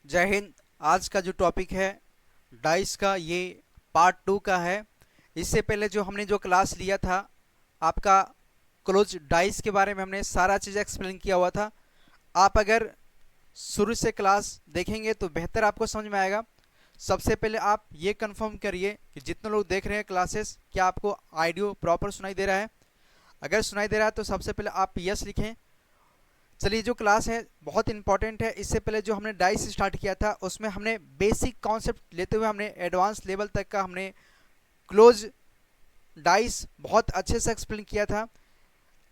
जय हिंद। आज का जो टॉपिक है डाइस का, ये पार्ट 2 का है। इससे पहले जो हमने जो क्लास लिया था आपका क्लोज डाइस के बारे में, हमने सारा चीज़ एक्सप्लेन किया हुआ था। आप अगर शुरू से क्लास देखेंगे तो बेहतर आपको समझ में आएगा। सबसे पहले आप ये कंफर्म करिए कि जितने लोग देख रहे हैं क्लासेस, क्या आपको ऑडियो प्रॉपर सुनाई दे रहा है। अगर सुनाई दे रहा है तो सबसे पहले आप यस लिखें। चलिए, जो क्लास है बहुत इंपॉर्टेंट है। इससे पहले जो हमने डाइस स्टार्ट किया था उसमें हमने बेसिक कॉन्सेप्ट लेते हुए हमने एडवांस लेवल तक का हमने क्लोज डाइस बहुत अच्छे से एक्सप्लेन किया था।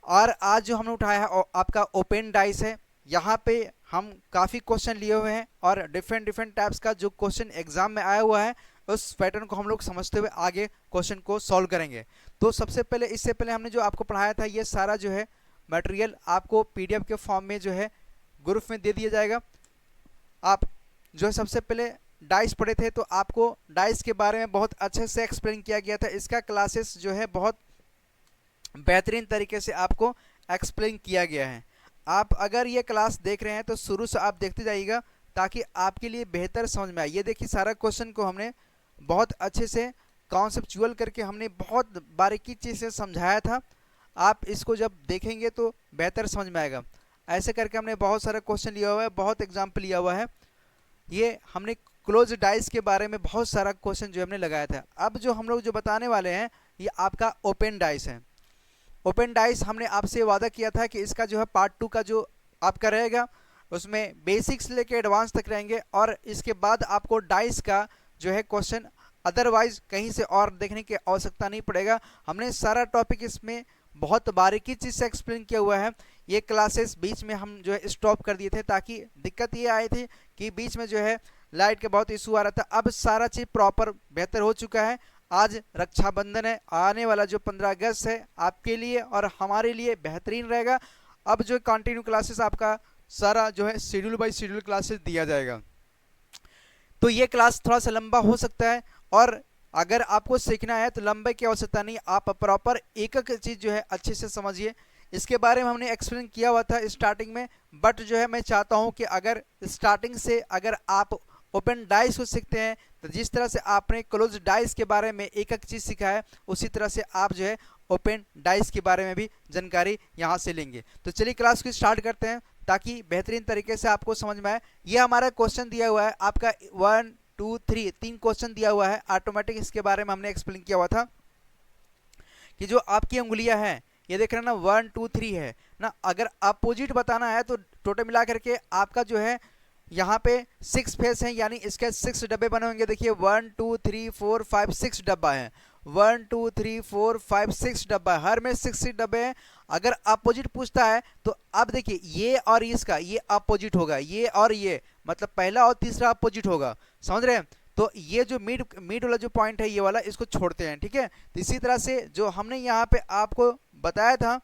और आज जो हमने उठाया है आपका ओपन डाइस है। यहाँ पे हम काफ़ी क्वेश्चन लिए हुए हैं और डिफरेंट डिफरेंट टाइप्स का जो क्वेश्चन एग्जाम में आया हुआ है उस पैटर्न को हम लोग समझते हुए आगे क्वेश्चन को सॉल्व करेंगे। तो सबसे पहले, इससे पहले हमने जो आपको पढ़ाया था ये सारा जो है मटेरियल आपको पीडीएफ के फॉर्म में जो है ग्रुप में दे दिया जाएगा। आप जो है सबसे पहले डाइस पढ़े थे तो आपको डाइस के बारे में बहुत अच्छे से एक्सप्लेन किया गया था। इसका क्लासेस जो है बहुत बेहतरीन तरीके से आपको एक्सप्लेन किया गया है। आप अगर ये क्लास देख रहे हैं तो शुरू से आप देखते जाइएगा ताकि आपके लिए बेहतर समझ में आए। ये देखिए, सारा क्वेश्चन को हमने बहुत अच्छे से कॉन्सेप्चुअल करके हमने बहुत बारीकी चीज़ से समझाया था। आप इसको जब देखेंगे तो बेहतर समझ में आएगा। ऐसे करके हमने बहुत सारा क्वेश्चन लिया हुआ है, बहुत एग्जाम्पल लिया हुआ है। ये हमने क्लोज डाइस के बारे में बहुत सारा क्वेश्चन जो हमने लगाया था। अब जो हम लोग जो बताने वाले हैं ये आपका ओपन डाइस है। ओपन डाइस हमने आपसे वादा किया था कि इसका जो है पार्ट 2 का जो आपका रहेगा उसमें बेसिक्स लेके एडवांस तक रहेंगे और इसके बाद आपको डाइस का जो है क्वेश्चन अदरवाइज कहीं से और देखने की आवश्यकता नहीं पड़ेगा। हमने सारा टॉपिक इसमें बहुत बारीकी चीज़ से एक्सप्लेन किया हुआ है। ये क्लासेस बीच में हम जो है स्टॉप कर दिए थे ताकि दिक्कत ये आई थी कि बीच में जो है लाइट का बहुत इशू आ रहा था। अब सारा चीज़ प्रॉपर बेहतर हो चुका है। आज रक्षाबंधन है, आने वाला जो 15 अगस्त है आपके लिए और हमारे लिए बेहतरीन रहेगा। अब जो कंटिन्यू क्लासेस आपका सारा जो है शेड्यूल बाय शेड्यूल क्लासेस दिया जाएगा। तो ये क्लास थोड़ा सा लंबा हो सकता है और अगर आपको सीखना है तो लंबे की आवश्यकता नहीं, आप प्रॉपर एक एक चीज़ जो है अच्छे से समझिए। इसके बारे में हमने एक्सप्लेन किया हुआ था स्टार्टिंग में, बट जो है मैं चाहता हूँ कि अगर स्टार्टिंग से अगर आप ओपन डाइस को सीखते हैं तो जिस तरह से आपने क्लोज डाइस के बारे में एक एक चीज़ सीखा है उसी तरह से आप जो है ओपन डाइस के बारे में भी जानकारी यहाँ से लेंगे। तो चलिए क्लास को स्टार्ट करते हैं ताकि बेहतरीन तरीके से आपको समझ में आए। ये हमारा क्वेश्चन दिया हुआ है आपका 1 2 3, 3 क्वेश्चन दिया हुआ है ऑटोमेटिक। इसके बारे में हमने एक्सप्लेन किया हुआ था कि जो आपकी उंगलियां हैं ये देख रहे हैं ना, 1 2 3 है ना। अगर अपोजिट बताना है तो टोटल मिला करके आपका जो है यहाँ पे 6 फेस है, यानी इसके 6 डब्बे बने होंगे। देखिए 1 2 3 4 5 6 डब्बा है। 1 2 3 4 5 6 डब्बा है, हर में 6 डब्बे हैं। अगर अपोजिट पूछता है तो अब देखिए ये और इसका ये अपोजिट होगा, ये और ये मतलब पहला और तीसरा अपोजिट होगा, समझ रहे हैं। तो ये जो मिड मिड वाला जो पॉइंट है ये वाला, इसको छोड़ते हैं, ठीक है। तो इसी तरह से जो हमने यहाँ पे आपको बताया था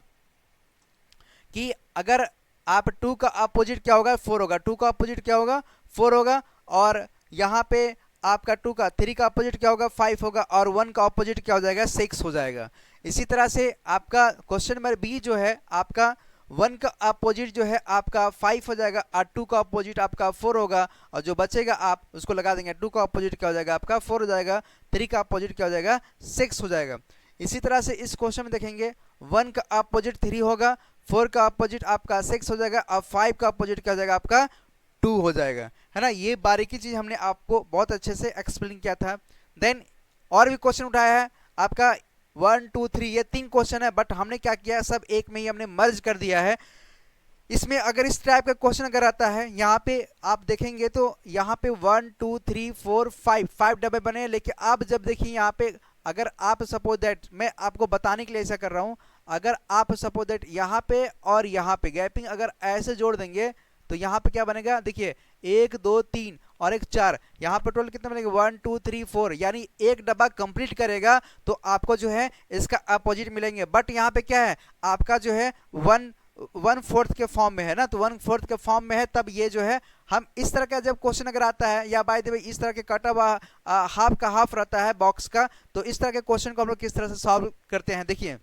कि अगर आप 2 का अपोजिट क्या होगा, 4 होगा। 2 का अपोजिट क्या होगा, 4 होगा। और यहाँ पे आपका 2 का 3 का अपोजिट क्या होगा, 5 होगा। और 1 का अपोजिट क्या हो जाएगा, 6 हो जाएगा। इसी तरह से आपका क्वेश्चन नंबर बी जो है आपका 1 का अपोजिट जो है आपका 5 हो जाएगा और 2 का अपोजिट आपका 4 होगा। और जो बचेगा आप उसको लगा देंगे। 2 का अपोजिट क्या हो जाएगा आपका 4 हो जाएगा, 3 का अपोजिट क्या हो जाएगा 6 हो जाएगा। इसी तरह से इस क्वेश्चन में देखेंगे 1 का अपोजिट 3 होगा, 4 का अपोजिट आपका 6 हो जाएगा और 5 का अपोजिट क्या हो जाएगा आपका 2 हो जाएगा, है ना। ये बारीकी चीज़ हमने आपको बहुत अच्छे से एक्सप्लेन किया था। देन और भी क्वेश्चन उठाया है आपका 1 2 3, ये 3 क्वेश्चन है बट हमने क्या किया, सब एक में ही हमने मर्ज कर दिया है। इसमें अगर इस टाइप का क्वेश्चन अगर आता है यहाँ पे आप देखेंगे तो यहाँ पे 1 2 3 4 5 डब्बे बने हैं। लेकिन आप जब देखिए यहाँ पे अगर आप सपोज दैट, मैं आपको बताने के लिए ऐसा कर रहा हूँ, अगर आप सपोज दैट यहाँ पे और यहाँ पे गैपिंग अगर ऐसे जोड़ देंगे तो यहाँ पे क्या बनेगा, देखिए 1 2 3 और एक 4, यहाँ पे टोटल कितना बनेगा 1 2 3 4, यानी एक डब्बा कंप्लीट करेगा तो आपको जो है इसका अपोजिट मिलेंगे। बट यहाँ पे क्या है आपका जो है 1/4 के फॉर्म में है ना, तो 1/4 के फॉर्म में है। तब ये जो है हम इस तरह का जब क्वेश्चन अगर आता है, या बाय द वे इस तरह के कटा हुआ हाफ का हाफ रहता है बॉक्स का, तो इस तरह के क्वेश्चन को हम लोग किस तरह से सॉल्व करते हैं। देखिए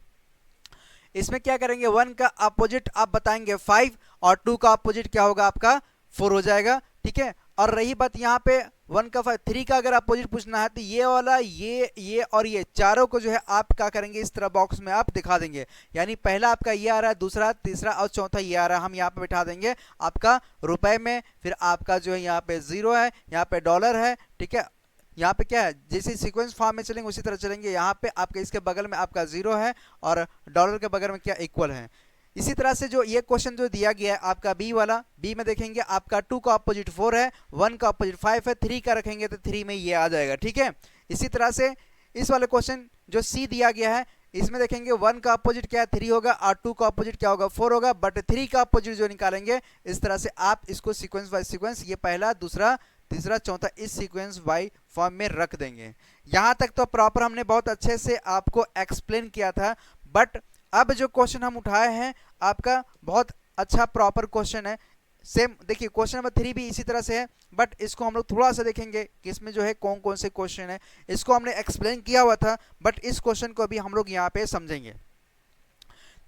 इसमें क्या करेंगे, 1 का अपोजिट आप बताएंगे 5 और 2 का अपोजिट क्या होगा आपका 4 हो जाएगा, ठीक है। और रही बात यहाँ पे 1 का 5 3 का अगर अपोजिट पूछना है तो ये वाला ये और ये चारों को जो है आप क्या करेंगे, इस तरह बॉक्स में आप दिखा देंगे। यानी पहला आपका ये आ रहा है, दूसरा, तीसरा और चौथा ये आ रहा है, हम यहाँ पे बैठा देंगे आपका रुपए में। फिर आपका जो है यहाँ पे 0 है, यहाँ पे डॉलर है, ठीक है। यहाँ पे क्या है, जैसे सीक्वेंस फॉर्म में चलेंगे उसी तरह चलेंगे। यहाँ पे आपके इसके बगल में आपका 0 है और डॉलर के बगल में क्या इक्वल है। इसी तरह से जो ये क्वेश्चन जो दिया गया है आपका बी वाला, बी में देखेंगे आपका 2 का अपोजिट 4 है, 1 का अपोजिट 5 है, 3 का रखेंगे तो 3 में ये आ जाएगा, ठीक है। इसी तरह से इस वाले क्वेश्चन जो सी दिया गया है, इसमें देखेंगे 1 का अपोजिट क्या है, 3 होगा, और 2 का अपोजिट क्या होगा, 4 होगा, बट 3 का अपोजिट जो निकालेंगे, इस तरह से आप इसको सीक्वेंस बाय सीक्वेंस, ये पहला, दूसरा, तीसरा, चौथा, इस सीक्वेंस बाय फॉर्म में रख देंगे। यहां तक तो प्रॉपर हमने बहुत अच्छे से आपको एक्सप्लेन किया था, बट अब जो क्वेश्चन हम उठाए हैं आपका बहुत अच्छा प्रॉपर क्वेश्चन है। सेम देखिए क्वेश्चन नंबर 3 भी इसी तरह से है, बट इसको हम लोग थोड़ा सा देखेंगे कि इसमें जो है कौन कौन से क्वेश्चन है। इसको हमने एक्सप्लेन किया हुआ था, बट इस क्वेश्चन को भी हम लोग यहाँ पे समझेंगे।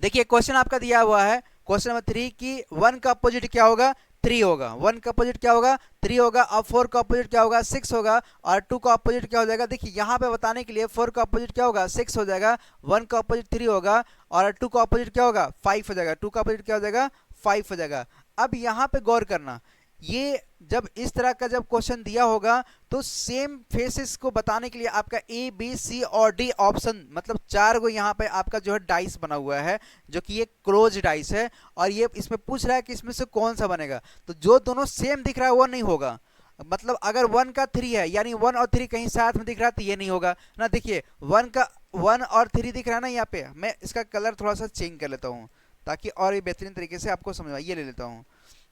देखिए क्वेश्चन आपका दिया हुआ है क्वेश्चन नंबर 3 की 1 का अपोजिट क्या होगा, 3 होगा, 1 का अपोजिट क्या होगा, 3 होगा, और 4 का अपोजिट क्या होगा, 6 होगा, और 2 का अपोजिट क्या हो जाएगा। देखिए यहाँ पे बताने के लिए 4 का अपोजिट क्या होगा, 6 हो जाएगा, 1 का अपोजिट 3 होगा, और 2 का अपोजिट क्या होगा, 5 हो जाएगा, 2 का अपोजिट क्या हो जाएगा, 5 हो जाएगा। अब यहाँ पे गौर करना, ये जब इस तरह का जब क्वेश्चन दिया होगा तो सेम फेसेस को बताने के लिए आपका ए बी सी और डी ऑप्शन, मतलब 4 को यहाँ पे आपका जो है डाइस बना हुआ है, जो कि ये क्लोज डाइस है, और ये इसमें पूछ रहा है कि इसमें से कौन सा बनेगा। तो जो दोनों सेम दिख रहा है वो नहीं होगा, मतलब अगर 1 का 3 है यानी 1 और 3 कहीं साथ में दिख रहा है तो ये नहीं होगा ना। देखिए 1 और 3 दिख रहा है ना, यहाँ पे मैं इसका कलर थोड़ा सा चेंज कर लेता हूँ ताकि और ये बेहतरीन तरीके से आपको समझ आए। ये ले लेता हूँ।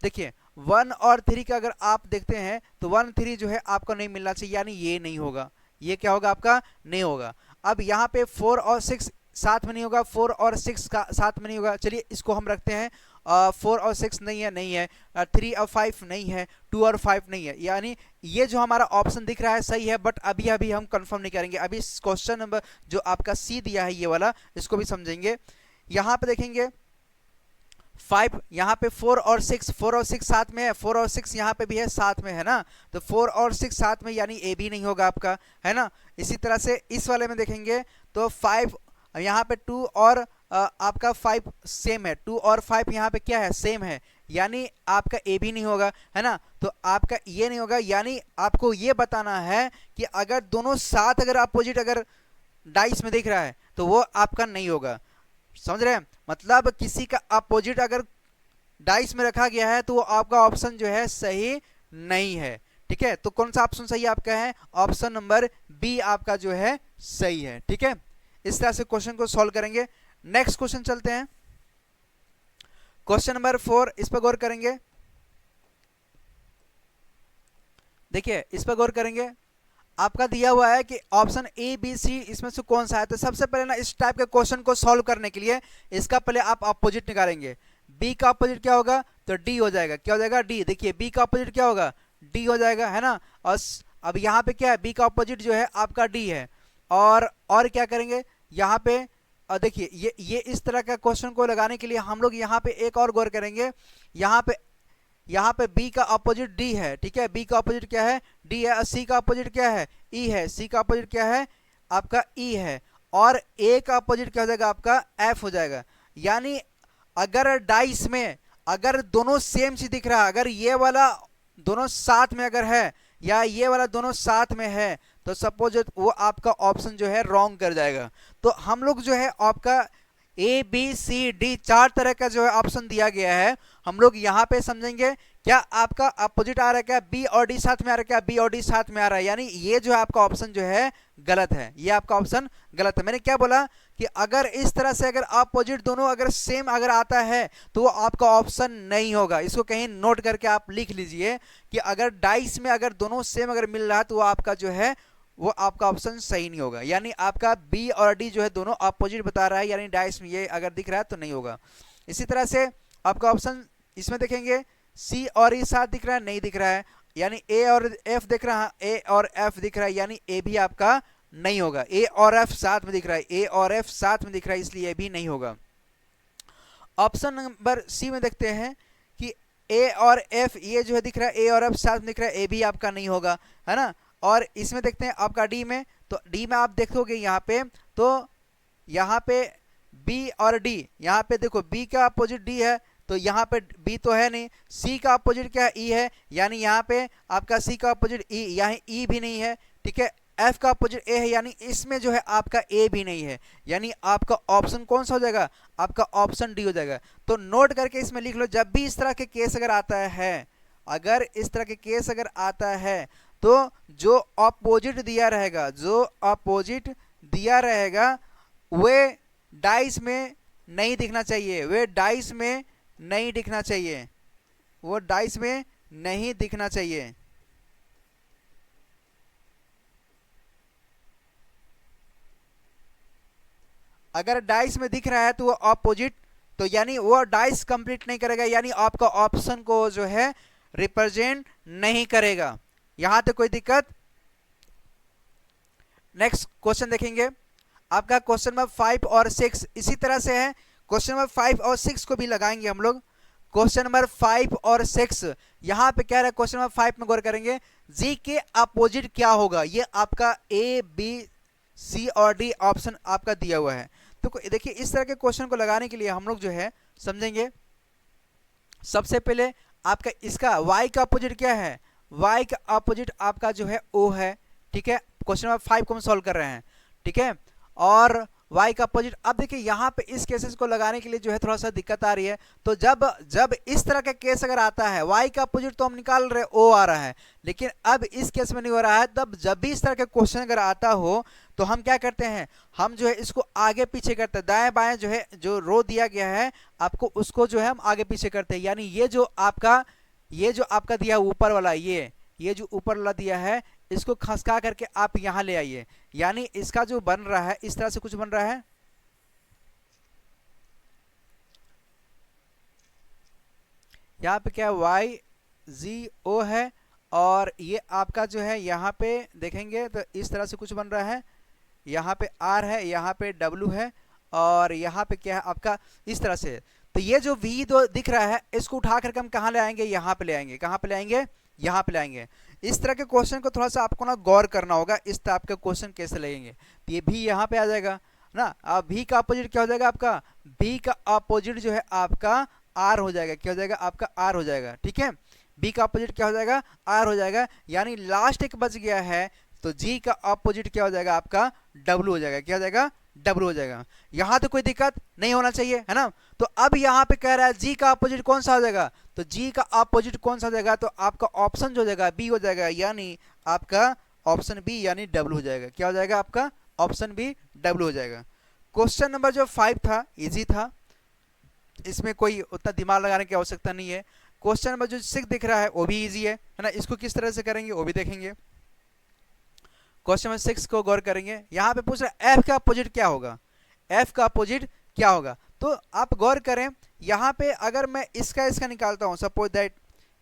देखिए 1 और 3 का अगर आप देखते हैं तो 1 3 जो है आपको नहीं मिलना चाहिए, यानी ये नहीं होगा, ये क्या होगा आपका नहीं होगा। अब यहाँ पे 4 और 6 साथ में नहीं होगा, 4 और 6 का साथ में नहीं होगा, चलिए इसको हम रखते हैं 4 और 6 नहीं है, नहीं है, 3 और 5 नहीं है, 2 और 5 नहीं है, यानी ये जो हमारा ऑप्शन दिख रहा है सही है, बट अभी अभी हम कंफर्म नहीं करेंगे। अभी क्वेश्चन नंबर जो आपका सी दिया है ये वाला, इसको भी समझेंगे। यहाँ पे देखेंगे 5, यहाँ पे 4 और 6 साथ में है, 4 और 6 यहाँ पे भी है, साथ में है ना, तो 4 और 6 साथ में यानी ए भी नहीं होगा आपका, है ना। इसी तरह से इस वाले में देखेंगे तो 5 यहाँ पे 2 और आपका 5 सेम है, 2 और 5 यहाँ पे क्या है, सेम है, यानी आपका ए भी नहीं होगा, है ना। तो आपका ये नहीं होगा, यानी आपको ये बताना है कि अगर दोनों साथ अगर अपोजिट अगर डाइस में दिख रहा है तो वो आपका नहीं होगा, समझ रहे हैं। मतलब किसी का अपोजिट अगर डाइस में रखा गया है तो वो आपका ऑप्शन जो है सही नहीं है, ठीक है। तो कौन सा ऑप्शन सही आपका है, ऑप्शन नंबर बी आपका जो है सही है, ठीक है। इस तरह से क्वेश्चन को सॉल्व करेंगे। नेक्स्ट क्वेश्चन चलते हैं, क्वेश्चन नंबर 4, इस पर गौर करेंगे। देखिए इस पर गौर करेंगे, आपका दिया हुआ है कि ऑप्शन ए बी सी इसमें से कौन सा है। तो सबसे पहले ना इस टाइप के क्वेश्चन को सॉल्व करने के लिए इसका पहले आप अपोजिट निकालेंगे। बी का अपोजिट क्या होगा, तो डी हो जाएगा, क्या हो जाएगा, डी। देखिए बी का अपोजिट क्या होगा, डी हो जाएगा, है ना। और अब यहाँ पे क्या है, बी का अपोजिट जो है आपका डी है, और क्या करेंगे यहाँ पे, देखिए ये इस तरह का क्वेश्चन को लगाने के लिए हम लोग यहाँ पे एक और गौर करेंगे। यहाँ पे b का अपोजिट d है, ठीक है, b का अपोजिट क्या है, d है, और c का अपोजिट क्या है, e है, c का अपोजिट क्या है आपका e है, और a का अपोजिट क्या हो जाएगा आपका f हो जाएगा। यानी अगर डाइस में अगर दोनों सेम चीज दिख रहा है, अगर ये वाला दोनों साथ में अगर है या ये वाला दोनों साथ में है, तो सपोज वो आपका ऑप्शन जो है रॉन्ग कर जाएगा। तो हम लोग जो है आपका ए बी सी डी 4 तरह का जो है ऑप्शन दिया गया है, हम लोग यहाँ पे समझेंगे क्या आपका अपोजिट आ रहा है, क्या बी और डी साथ में आ रहा है, क्या बी और डी साथ में आ रहा है, यानी ये जो है आपका ऑप्शन जो है गलत है, ये आपका ऑप्शन गलत है। मैंने क्या बोला कि अगर इस तरह से अगर अपोजिट दोनों अगर सेम अगर आता है तो वो आपका ऑप्शन नहीं होगा। इसको कहीं नोट करके आप लिख लीजिए कि अगर डाइस में अगर दोनों सेम अगर मिल रहा है तो वो आपका जो है वो आपका ऑप्शन सही नहीं होगा, यानी आपका बी और डी जो है दोनों अपोजिट बता रहा है, यानी डाइस में ये अगर दिख रहा है तो नहीं होगा। इसी तरह से आपका ऑप्शन इसमें देखेंगे सी और ई साथ दिख रहा है, नहीं दिख रहा है, यानी ए और एफ दिख रहा है, ए और एफ दिख रहा है, यानी ए भी आपका नहीं होगा। ए और एफ साथ में दिख रहा है, ए और एफ साथ में दिख रहा है, इसलिए ए भी नहीं होगा। ऑप्शन नंबर सी में देखते हैं कि ए और एफ ये जो है दिख रहा है, ए और एफ साथ में दिख रहा है, ए भी आपका नहीं होगा, है ना। और इसमें देखते हैं आपका डी में, तो डी में आप देखोगे यहाँ पे, तो यहाँ पे बी और डी, यहाँ पे देखो बी का अपोजिट डी है, तो यहाँ पे बी तो है नहीं, सी का अपोजिट क्या है, ई है, यानी यहाँ पे आपका सी का अपोजिट ई, यहाँ ई भी नहीं है, ठीक है। एफ का अपोजिट ए है, यानी इसमें जो है आपका ए भी नहीं है, यानी आपका ऑप्शन कौन सा हो जाएगा, आपका ऑप्शन डी हो जाएगा। तो नोट करके इसमें लिख लो, जब भी इस तरह के केस अगर आता है, अगर इस तरह के केस अगर आता है, तो जो अपोजिट दिया रहेगा, जो अपोजिट दिया रहेगा वे डाइस में नहीं दिखना चाहिए, वे डाइस में नहीं दिखना चाहिए, वो डाइस में नहीं दिखना चाहिए। अगर डाइस में दिख रहा है तो वो अपोजिट, तो यानी वो डाइस कंप्लीट नहीं करेगा, यानी आपका ऑप्शन को जो है रिप्रेजेंट नहीं करेगा। यहां तक कोई दिक्कत। नेक्स्ट क्वेश्चन देखेंगे, आपका क्वेश्चन नंबर 5 और 6 इसी तरह से है। क्वेश्चन नंबर 5 और 6 को भी लगाएंगे हम लोग। क्वेश्चन नंबर 5 और 6 यहां पे क्या है, क्वेश्चन नंबर 5 में गौर करेंगे, जी के अपोजिट क्या होगा, ये आपका ए बी सी और डी ऑप्शन आपका दिया हुआ है। तो देखिए इस तरह के क्वेश्चन को लगाने के लिए हम लोग जो है समझेंगे, सबसे पहले आपका इसका y का अपोजिट क्या है, y का अपोजिट आपका जो है o है, ठीक है। क्वेश्चन नंबर 5 को हम सॉल्व कर रहे हैं, ठीक है। और y का अपोजिट, अब देखिए यहाँ पे इस केसेस को लगाने के लिए जो है थोड़ा सा दिक्कत आ रही है। तो जब इस तरह का केस अगर आता है, y का अपोजिट तो हम निकाल रहे o आ रहा है, लेकिन अब इस केस में नहीं हो रहा है, तब जब भी इस तरह का क्वेश्चन अगर आता हो तो हम क्या करते हैं, हम जो है इसको आगे पीछे करते हैं, दाएं बाएं जो है जो रो दिया गया है आपको उसको जो है हम आगे पीछे करते हैं, यानी ये जो आपका दिया ऊपर वाला, ये जो ऊपर वाला दिया है इसको खसका करके आप यहां ले आइए, यानी इसका जो बन रहा है इस तरह से कुछ बन रहा है। यहाँ पे क्या वाई जी ओ है, और ये आपका जो है यहाँ पे देखेंगे तो इस तरह से कुछ बन रहा है, यहाँ पे आर है, यहाँ पे डब्ल्यू है, और यहाँ पे क्या है आपका इस तरह से। तो ये जो वी दो दिख रहा है इसको उठा करके हम कहाँ ले आएंगे, यहाँ पे ले आएंगे, कहाँ पे ले आएंगे, यहाँ पे लाएंगे। इस तरह के क्वेश्चन को थोड़ा सा आपको ना गौर करना होगा, इस तरह आपके क्वेश्चन कैसे लगेंगे। तो ये भी यहाँ पे आ जाएगा ना, अब भी का अपोजिट क्या हो जाएगा आपका, बी का अपोजिट जो है आपका आर हो जाएगा, क्या हो जाएगा आपका आर हो जाएगा, ठीक है। बी का अपोजिट क्या हो जाएगा, आर हो जाएगा, यानी लास्ट एक बच गया है, तो जी का अपोजिट क्या हो जाएगा आपका डब्ल्यू हो जाएगा, क्या हो जाएगा डब्ल्यू हो जाएगा। यहां तो कोई दिक्कत नहीं होना चाहिए, है ना। तो अब यहाँ पे कह रहा है जी का अपोजिट कौन सा हो जाएगा, तो जी का अपोजिट कौन सा हो जाएगा, तो आपका ऑप्शन जो हो जाएगा बी हो जाएगा, यानी आपका ऑप्शन बी यानी डब्ल्यू हो जाएगा, क्या हो जाएगा आपका ऑप्शन बी डब्ल्यू हो जाएगा। क्वेश्चन नंबर जो 5 था इजी था, इसमें कोई उतना दिमाग लगाने की आवश्यकता नहीं है। क्वेश्चन नंबर जो 6 दिख रहा है वो भी इजी है ना, इसको किस तरह से करेंगे वो भी देखेंगे। क्वेश्चन नंबर 6 को गौर करेंगे, यहाँ पे पूछ रहा है एफ का अपोजिट क्या होगा, एफ का अपोजिट क्या होगा। तो आप गौर करें, यहाँ पे अगर मैं इसका निकालता हूँ, सपोज दैट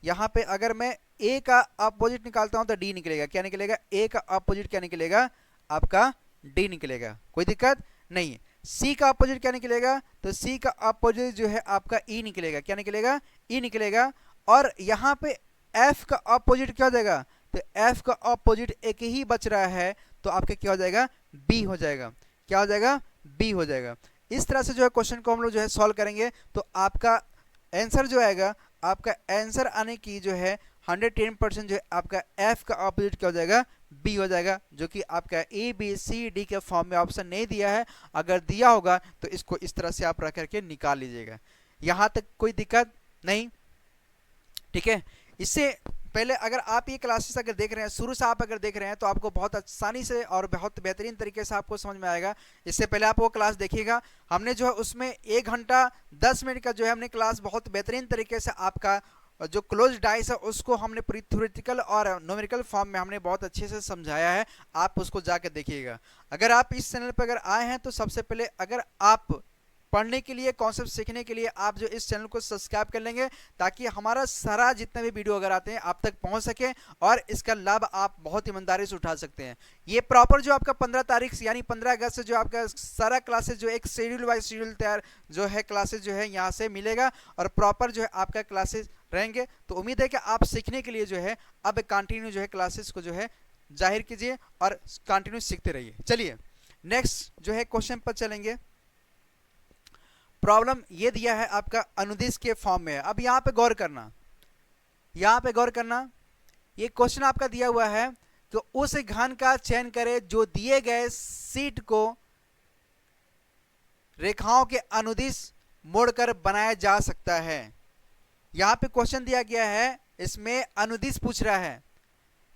यहाँ पे अगर मैं ए का अपोजिट निकालता हूँ तो डी निकलेगा, क्या निकलेगा, ए का अपोजिट क्या निकलेगा आपका डी निकलेगा, कोई दिक्कत नहीं। सी का अपोजिट क्या निकलेगा, तो सी का अपोजिट जो है आपका ई निकलेगा, क्या निकलेगा, ई निकलेगा। और यहाँ पे एफ का अपोजिट क्या हो जाएगा, तो एफ का अपोजिट एक ही बच रहा है, तो आपका क्या हो जाएगा बी हो जाएगा, क्या हो जाएगा बी हो जाएगा। इस तरह से जो है क्वेश्चन को हम लोग जो है सॉल्व करेंगे, तो आपका आंसर जो आएगा, आपका आंसर आने की जो है 110% जो है आपका एफ का अपोजिट क्या हो जाएगा बी हो जाएगा, जो कि आपका ए बी सी डी के फॉर्म में ऑप्शन नहीं दिया है, अगर दिया होगा तो इसको इस तरह से आप रख करके निकाल लीजिएगा। यहां तक कोई दिक्कत नहीं, ठीक है। इससे पहले अगर आप ये क्लासेस अगर देख रहे हैं, शुरू से आप अगर देख रहे हैं, तो आपको बहुत आसानी से और बहुत बेहतरीन तरीके से आपको समझ में आएगा। इससे पहले आप वो क्लास देखिएगा, हमने जो है उसमें 1 घंटा 10 मिनट का जो है हमने क्लास बहुत बेहतरीन तरीके से आपका जो क्लोज डाइस है उसको हमने पूरी थ्योरेटिकल और न्यूमेरिकल फॉर्म में हमने बहुत अच्छे से समझाया है, आप उसको जाकर देखिएगा। अगर आप इस चैनल पर अगर आए हैं तो सबसे पहले अगर आप पढ़ने के लिए, कॉन्सेप्ट सीखने के लिए आप जो इस चैनल को सब्सक्राइब कर लेंगे, ताकि हमारा सारा जितने भी वीडियो अगर आते हैं आप तक पहुंच सके और इसका लाभ आप बहुत ईमानदारी से उठा सकते हैं। ये प्रॉपर जो आपका 15 तारीख यानी 15 अगस्त से जो आपका सारा क्लासेज जो एक शेड्यूल वाइज शेड्यूल तैयार जो है क्लासेज जो है यहाँ से मिलेगा और प्रॉपर जो है आपका क्लासेज रहेंगे। तो उम्मीद है कि आप सीखने के लिए जो है अब कंटिन्यू जो है क्लासेस को जो है जाहिर कीजिए और कंटिन्यू सीखते रहिए। चलिए नेक्स्ट जो है क्वेश्चन पर चलेंगे। प्रॉब्लम ये दिया है आपका अनुदिश के फॉर्म में है। अब यहाँ पे गौर करना, यहाँ पे गौर करना, ये क्वेश्चन आपका दिया हुआ है तो उस घन का चयन करें जो दिए गए शीट को रेखाओं के अनुदिश मोड़कर बनाया जा सकता है। यहाँ पे क्वेश्चन दिया गया है, इसमें अनुदिश पूछ रहा है,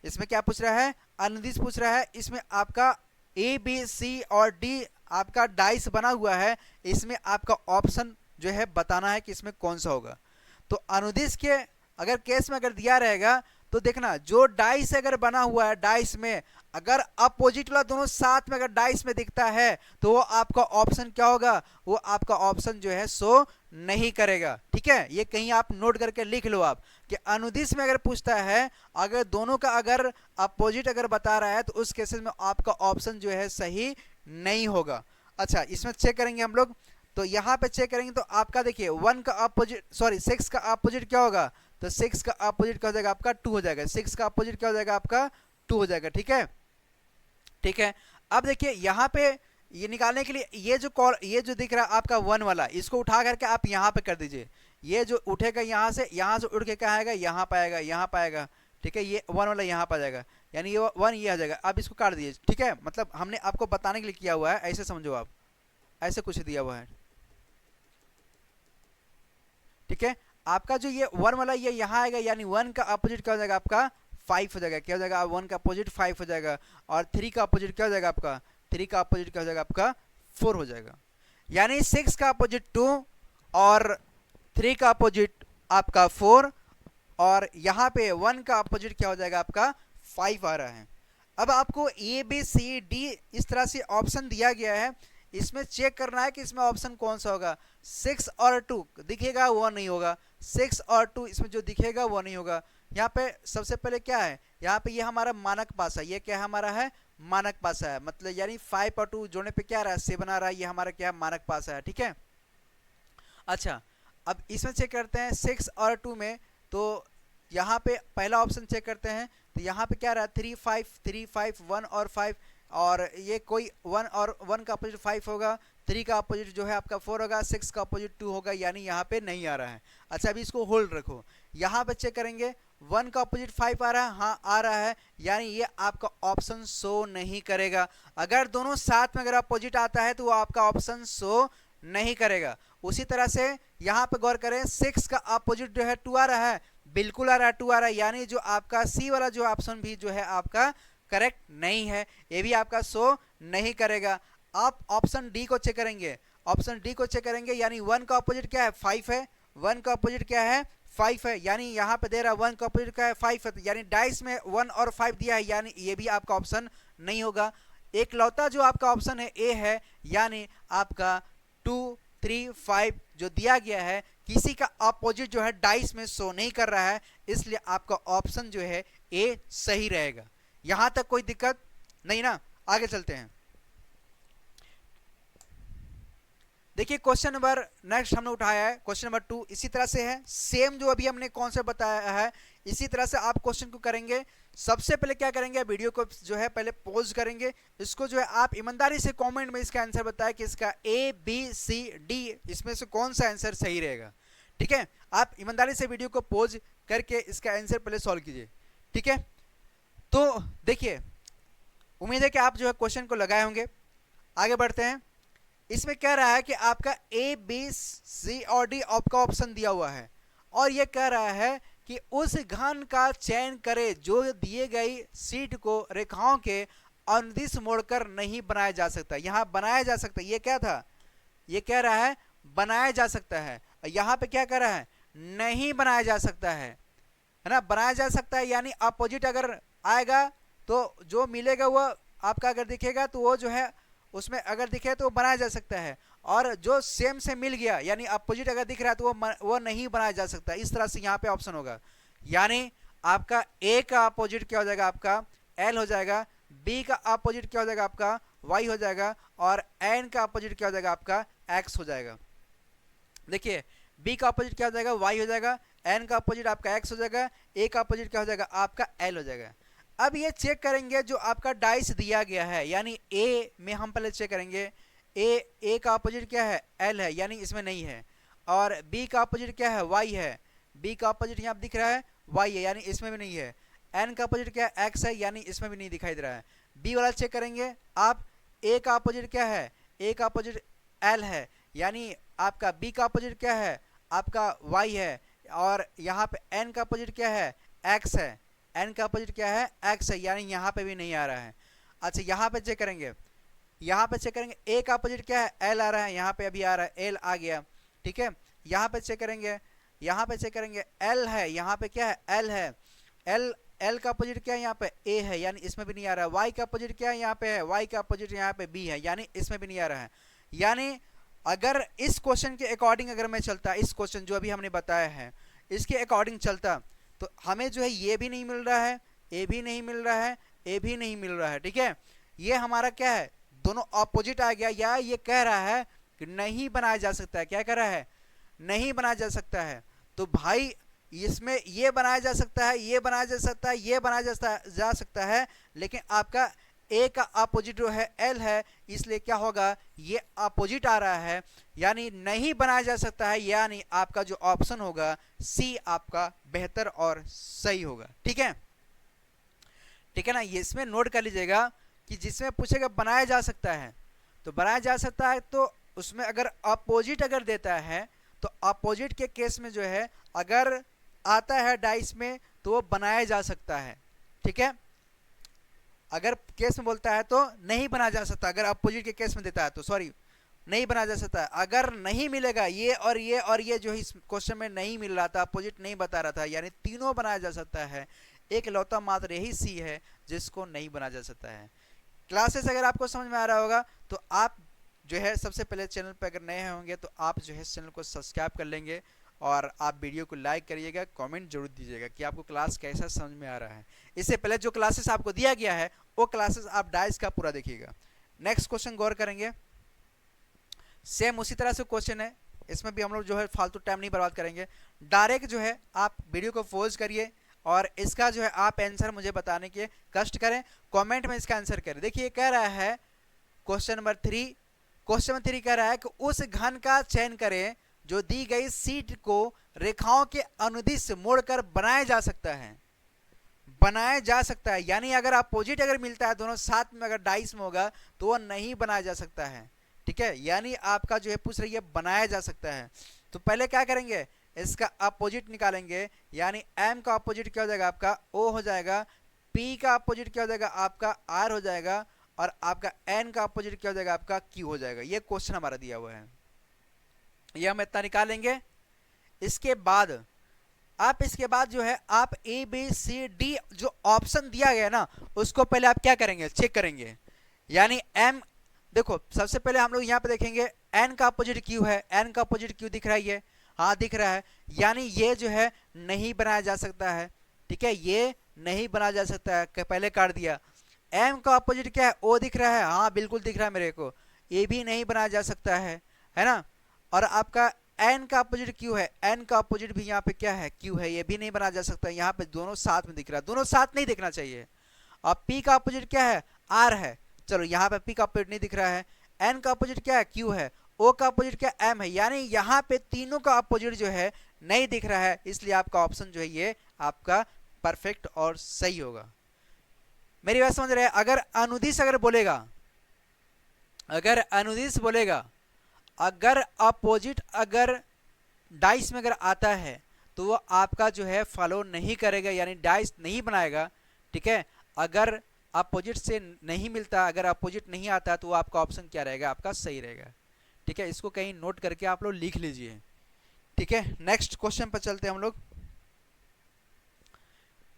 इसमें क्या पूछ रहा है, अनुदिश पूछ रहा है। इसमें आपका ए बी सी और डी आपका डाइस बना हुआ है, इसमें आपका ऑप्शन जो है बताना है कि इसमें कौन सा होगा। तो अनुदिश के अगर केस में अगर दिया रहेगा तो देखना जो डाइस अगर बना हुआ है, डाइस में अगर अपोजिट वाला दोनों साथ में अगर डाइस में दिखता है तो वो आपका ऑप्शन क्या होगा, वो आपका ऑप्शन जो है शो नहीं करेगा। ठीक है, ये कहीं आप नोट करके लिख लो आप कि अनुदिश में अगर पूछता है अगर दोनों का अगर अपोजिट अगर बता रहा है तो उस केसेस में आपका ऑप्शन जो है सही नहीं होगा। अच्छा, इसमें चेक करेंगे हम लोग, तो यहाँ पे चेक करेंगे तो आपका देखिए 1 का अपोजिट, सॉरी 6 का अपोजिट क्या होगा, तो 6 का अपोजिट क्या हो जाएगा आपका 2 हो जाएगा। 6 का अपोजिट क्या हो जाएगा आपका 2 हो जाएगा। ठीक है, ठीक है। अब देखिए यहाँ पे ये निकालने के लिए ये जो दिख रहा है आपका 1 वाला, इसको उठा करके आप यहाँ पे कर दीजिए। ये जो उठेगा यहाँ से उठ के क्या आएगा, यहाँ पाएगा, यहाँ पाएगा। ठीक है, ये 1 वाला यहाँ पा जाएगा, यानी ये 1 ये आ जाएगा। अब इसको काट दीजिए। ठीक है, मतलब हमने आपको बताने के लिए किया हुआ है, ऐसे समझो आप, ऐसे कुछ दिया हुआ है। ठीक है, आपका जो ये 1 वाला ये यहाँ आएगा, यानी 1 का अपोजिट क्या हो जाएगा आपका 5 हो जाएगा। क्या हो जाएगा, 1 का अपोजिट 5 हो जाएगा। और 3 का अपोजिट क्या हो जाएगा आपका, 3 का अपोजिट क्या हो जाएगा आपका 4 हो जाएगा। यानी 6 का अपोजिट 2 और 3 का अपोजिट आपका 4 और यहाँ पे 1 का अपोजिट क्या हो जाएगा आपका 5 आ रहा है। अब आपको ए बी सी डी इस तरह से ऑप्शन दिया गया है, इसमें चेक करना है कि इसमें ऑप्शन कौन सा होगा। 6 और 2 दिखेगा वो नहीं होगा, 6 और 2 इसमें जो दिखेगा वो नहीं होगा। यहाँ पे सबसे पहले क्या है, यहाँ पे ये हमारा मानक पासा, ये क्या हमारा है मानक पासा है, मतलब यानी 5 और 2 जोड़ने पे क्या आ रहा है 7 आ रहा है, ये हमारा क्या है मानक पासा है। ठीक है, अच्छा अब इसमें चेक करते हैं 6 और 2 में, तो यहाँ पे पहला ऑप्शन चेक करते हैं तो यहाँ पे क्या रहा 3 5 1 और 5, और ये कोई 1 और 1 का अपोजिट 5 होगा, 3 का अपोजिट जो है आपका 4 होगा, 6 का अपोजिट 2 होगा, यानी यहाँ पे नहीं आ रहा है। अच्छा अभी इसको होल्ड रखो, यहाँ पे चेक करेंगे 1 का अपोजिट 5 आ रहा है, हाँ आ रहा है, यानी ये आपका ऑप्शन शो नहीं करेगा। अगर दोनों साथ में अगर अपोजिट आता है तो वो आपका ऑप्शन शो नहीं करेगा। उसी तरह से यहाँ पे गौर करें 6 का अपोजिट जो है 2 आ रहा है, बिल्कुल आ रहा है 2 आ रहा है, यानी जो आपका सी वाला जो ऑप्शन भी जो है आपका करेक्ट नहीं है, ये भी आपका शो नहीं करेगा। आप ऑप्शन डी को चेक करेंगे, ऑप्शन डी को चेक करेंगे, यानी 1 का अपोजिट क्या है 5 है, 1 का अपोजिट क्या है 5 है, यानी यहाँ पे दे रहा है 1 का अपोजिट क्या है 5 है, यानी डाइस में 1 और 5 दिया है, यानी ये भी आपका ऑप्शन नहीं होगा। एक लौता जो आपका ऑप्शन है ए है, यानी आपका 2 3 5 जो दिया गया है किसी का अपोजिट जो है डाइस में शो नहीं कर रहा है, इसलिए आपका ऑप्शन जो है ए सही रहेगा। यहां तक कोई दिक्कत नहीं ना, आगे चलते हैं। देखिए क्वेश्चन नंबर नेक्स्ट हमने उठाया है क्वेश्चन नंबर 2, इसी तरह से है, सेम जो अभी हमने कॉन्सेप्ट बताया है इसी तरह से आप क्वेश्चन को करेंगे। सबसे पहले क्या करेंगे, वीडियो को जो है पहले पॉज करेंगे, इसको जो है आप ईमानदारी से कमेंट में इसका आंसर बताएं कि इसका ए बी सी डी इसमें से कौन सा आंसर सही रहेगा। ठीक है, आप ईमानदारी से वीडियो को पॉज करके इसका आंसर पहले सॉल्व कीजिए। ठीक है, तो देखिए उम्मीद है कि आप जो है क्वेश्चन को लगाए होंगे। आगे बढ़ते हैं, इसमें कह रहा है कि आपका ए बी सी और डी आपका ऑप्शन दिया हुआ है और यह कह रहा है कि उस घन का चयन करे जो दिए गई शीट को रेखाओं के अनुदिश मोड़कर नहीं बनाया जा सकता। यहाँ बनाया जा सकता है, ये क्या था, ये कह रहा है बनाया जा सकता है, यहाँ पे क्या कह रहा है नहीं बनाया जा सकता है ना, बनाया जा सकता है यानी अपोजिट अगर आएगा तो जो मिलेगा वो आपका अगर दिखेगा तो वो जो है उसमें अगर दिखे तो बनाया जा सकता है, और जो सेम से मिल गया यानी अपोजिट अगर दिख रहा है तो वो नहीं बनाया जा सकता। इस तरह से यहाँ पे ऑप्शन होगा, यानी आपका ए का अपोजिट क्या हो जाएगा, आपका एल हो जाएगा, बी का अपोजिट क्या हो जाएगा, आपका वाई हो जाएगा, और एन का अपोजिट क्या हो जाएगा, आपका एक्स हो जाएगा। देखिए बी का अपोजिट क्या हो जाएगा, वाई हो जाएगा, एन का अपोजिट आपका एक्स हो जाएगा, ए का अपोजिट क्या हो जाएगा, आपका एल हो जाएगा। अब ये चेक करेंगे जो आपका डाइस दिया गया है, यानी ए में हम पहले चेक करेंगे ए का अपोजिट क्या है, एल है, यानी इसमें नहीं है, और बी का अपोजिट क्या है, वाई है, बी का अपोजिट यहाँ दिख रहा है वाई है, यानी इसमें भी नहीं है, एन का अपोजिट क्या है, एक्स है, यानी इसमें भी नहीं दिखाई दे रहा है। बी वाला चेक करेंगे आप, ए का अपोजिट क्या है, ए का अपोजिट एल है, यानी आपका बी का अपोजिट क्या है, आपका वाई है, और यहाँ पे एन का अपोजिट क्या है, एक्स है, एन का अपोजिट क्या है, एक्स है, यानी यहाँ पे भी नहीं आ रहा है। अच्छा यहाँ पे चेक करेंगे, यहाँ पे चेक करेंगे ए का अपोजिट क्या है, एल आ रहा है, यहाँ पे अभी आ रहा है एल आ गया, ठीक है। यहाँ पे चेक करेंगे, यहाँ पे चेक करेंगे एल है, यहाँ पे क्या है, एल है, एल का अपोजिट क्या है, यहाँ पे ए है, यानी इसमें भी नहीं आ रहा है। वाई का अपोजिट क्या है, यहाँ पे है, वाई का अपोजिट यहाँ पे बी है, यानी इसमें भी नहीं आ रहा है। यानी अगर इस क्वेश्चन के अकॉर्डिंग अगर मैं चलता, इस क्वेश्चन जो अभी हमने बताया है इसके अकॉर्डिंग चलता, तो हमें जो है ये भी नहीं मिल रहा है, ए भी नहीं मिल रहा है, ए भी नहीं मिल रहा है, ठीक है। ये हमारा क्या है, दोनों ऑपोजिट आ गया, या ये कह रहा है कि नहीं बनाया जा सकता है, क्या कह रहा है, नहीं बनाया जा सकता है। तो भाई इसमें ये बनाया जा सकता है, ये बनाया जा सकता है, ये बनाया जा सकता है, लेकिन आपका ए का अपोजिट जो है एल है, इसलिए क्या होगा, ये अपोजिट आ रहा है, यानी नहीं बनाया जा सकता है, यानी आपका जो ऑप्शन होगा सी आपका बेहतर और सही होगा, ठीक है, ठीक है ना। ये इसमें नोट कर लीजिएगा कि जिसमें पूछेगा बनाया जा सकता है, तो बनाया जा सकता है, तो उसमें अगर अपोजिट अगर देता है तो अपोजिट के केस में जो है अगर आता है डाइस में तो वो बनाया जा सकता है, ठीक है। अगर केस में बोलता है तो नहीं बनाया जा सकता, अगर अपोजिट के केस में देता है तो सॉरी नहीं बनाया जा सकता। अगर नहीं मिलेगा ये और ये और ये जो इस क्वेश्चन में नहीं मिल रहा था, अपोजिट नहीं बता रहा था, यानी तीनों बनाया जा सकता है, एक लौता मात्र यही सी है जिसको नहीं बनाया जा सकता है। क्लासेस अगर आपको समझ में आ रहा होगा तो आप जो है सबसे पहले चैनल पर अगर नए होंगे तो आप जो है चैनल को सब्सक्राइब कर लेंगे, और आप वीडियो को लाइक करिएगा, कमेंट जरूर दीजिएगा कि आपको क्लास कैसा समझ में आ रहा है। इससे पहले जो क्लासेस आपको दिया गया है वो क्लासेस आप डाइस का पूरा देखिएगा। नेक्स्ट क्वेश्चन गौर करेंगे, सेम उसी तरह से क्वेश्चन है, इसमें भी हम लोग जो है फालतू टाइम नहीं बर्बाद करेंगे, डायरेक्ट जो है आप वीडियो को पॉज करिए और इसका जो है आप आंसर मुझे बताने के कष्ट करें, कमेंट में इसका आंसर करें। देखिए कह रहा है क्वेश्चन नंबर 3, क्वेश्चन नंबर 3 कह रहा है कि उस घन का चयन करें जो दी गई शीट को रेखाओं के अनुदिश मोड़कर बनाया जा सकता है, बनाया जा सकता है, यानी अगर अपोजिट अगर मिलता है दोनों साथ में अगर डाइस में होगा तो वो नहीं बनाया जा सकता है, ठीक है। यानी आपका जो है पूछ रही है बनाया जा सकता है, तो पहले क्या करेंगे, इसका अपोजिट निकालेंगे, यानी एम का अपोजिट क्या हो जाएगा, आपका ओ हो जाएगा, पी का अपोजिट क्या हो जाएगा, आपका आर हो जाएगा, और आपका एन का अपोजिट क्या हो जाएगा, आपका क्यू हो जाएगा। ये क्वेश्चन हमारा दिया हुआ है, ये हम इतना निकालेंगे। इसके बाद आप इसके बाद जो है आप ए बी सी डी जो ऑप्शन दिया गया ना उसको पहले आप क्या करेंगे, चेक करेंगे, यानी एम देखो सबसे पहले हम लोग यहाँ पे देखेंगे एन का अपोजिट क्यू है, एन का अपोजिट क्यू दिख रहा है, ये हाँ दिख रहा है, यानी ये जो है नहीं बनाया जा सकता है, ठीक है, ये नहीं बनाया जा सकता है, पहले काट दिया। एम का अपोजिट क्या है, ओ दिख रहा है, हाँ बिल्कुल दिख रहा है मेरे को, ये भी नहीं बनाया जा सकता है ना। और आपका एन का अपोजिट क्यू है, एन का अपोजिट भी यहाँ पे क्या है, क्यू है, ये भी नहीं बनाया जा सकता, यहाँ पे दोनों साथ में दिख रहा है, दोनों साथ नहीं दिखना चाहिए। और पी का अपोजिट क्या है, आर है, चलो यहाँ पे पी का अपोजिट नहीं दिख रहा है, एन का अपोजिट क्या है, क्यू है, ओ का अपोजिट क्या एम है, यानी यहाँ पे तीनों का अपोजिट जो है नहीं दिख रहा है, इसलिए आपका ऑप्शन जो है ये आपका परफेक्ट और सही होगा। मेरी बात समझ रहे हैं। अगर अनुदिश अगर बोलेगा, अगर अनुदिश बोलेगा, अगर अपोजिट अगर डाइस में अगर आता है तो वो आपका जो है फॉलो नहीं करेगा, यानी डाइस नहीं बनाएगा, ठीक है। अगर अपोजिट से नहीं मिलता, अगर अपोजिट नहीं आता तो वो आपका ऑप्शन क्या रहेगा, आपका सही रहेगा, ठीक है। इसको कहीं नोट करके आप लोग लिख लीजिए, ठीक है। नेक्स्ट क्वेश्चन पर चलते हैं हम लोग।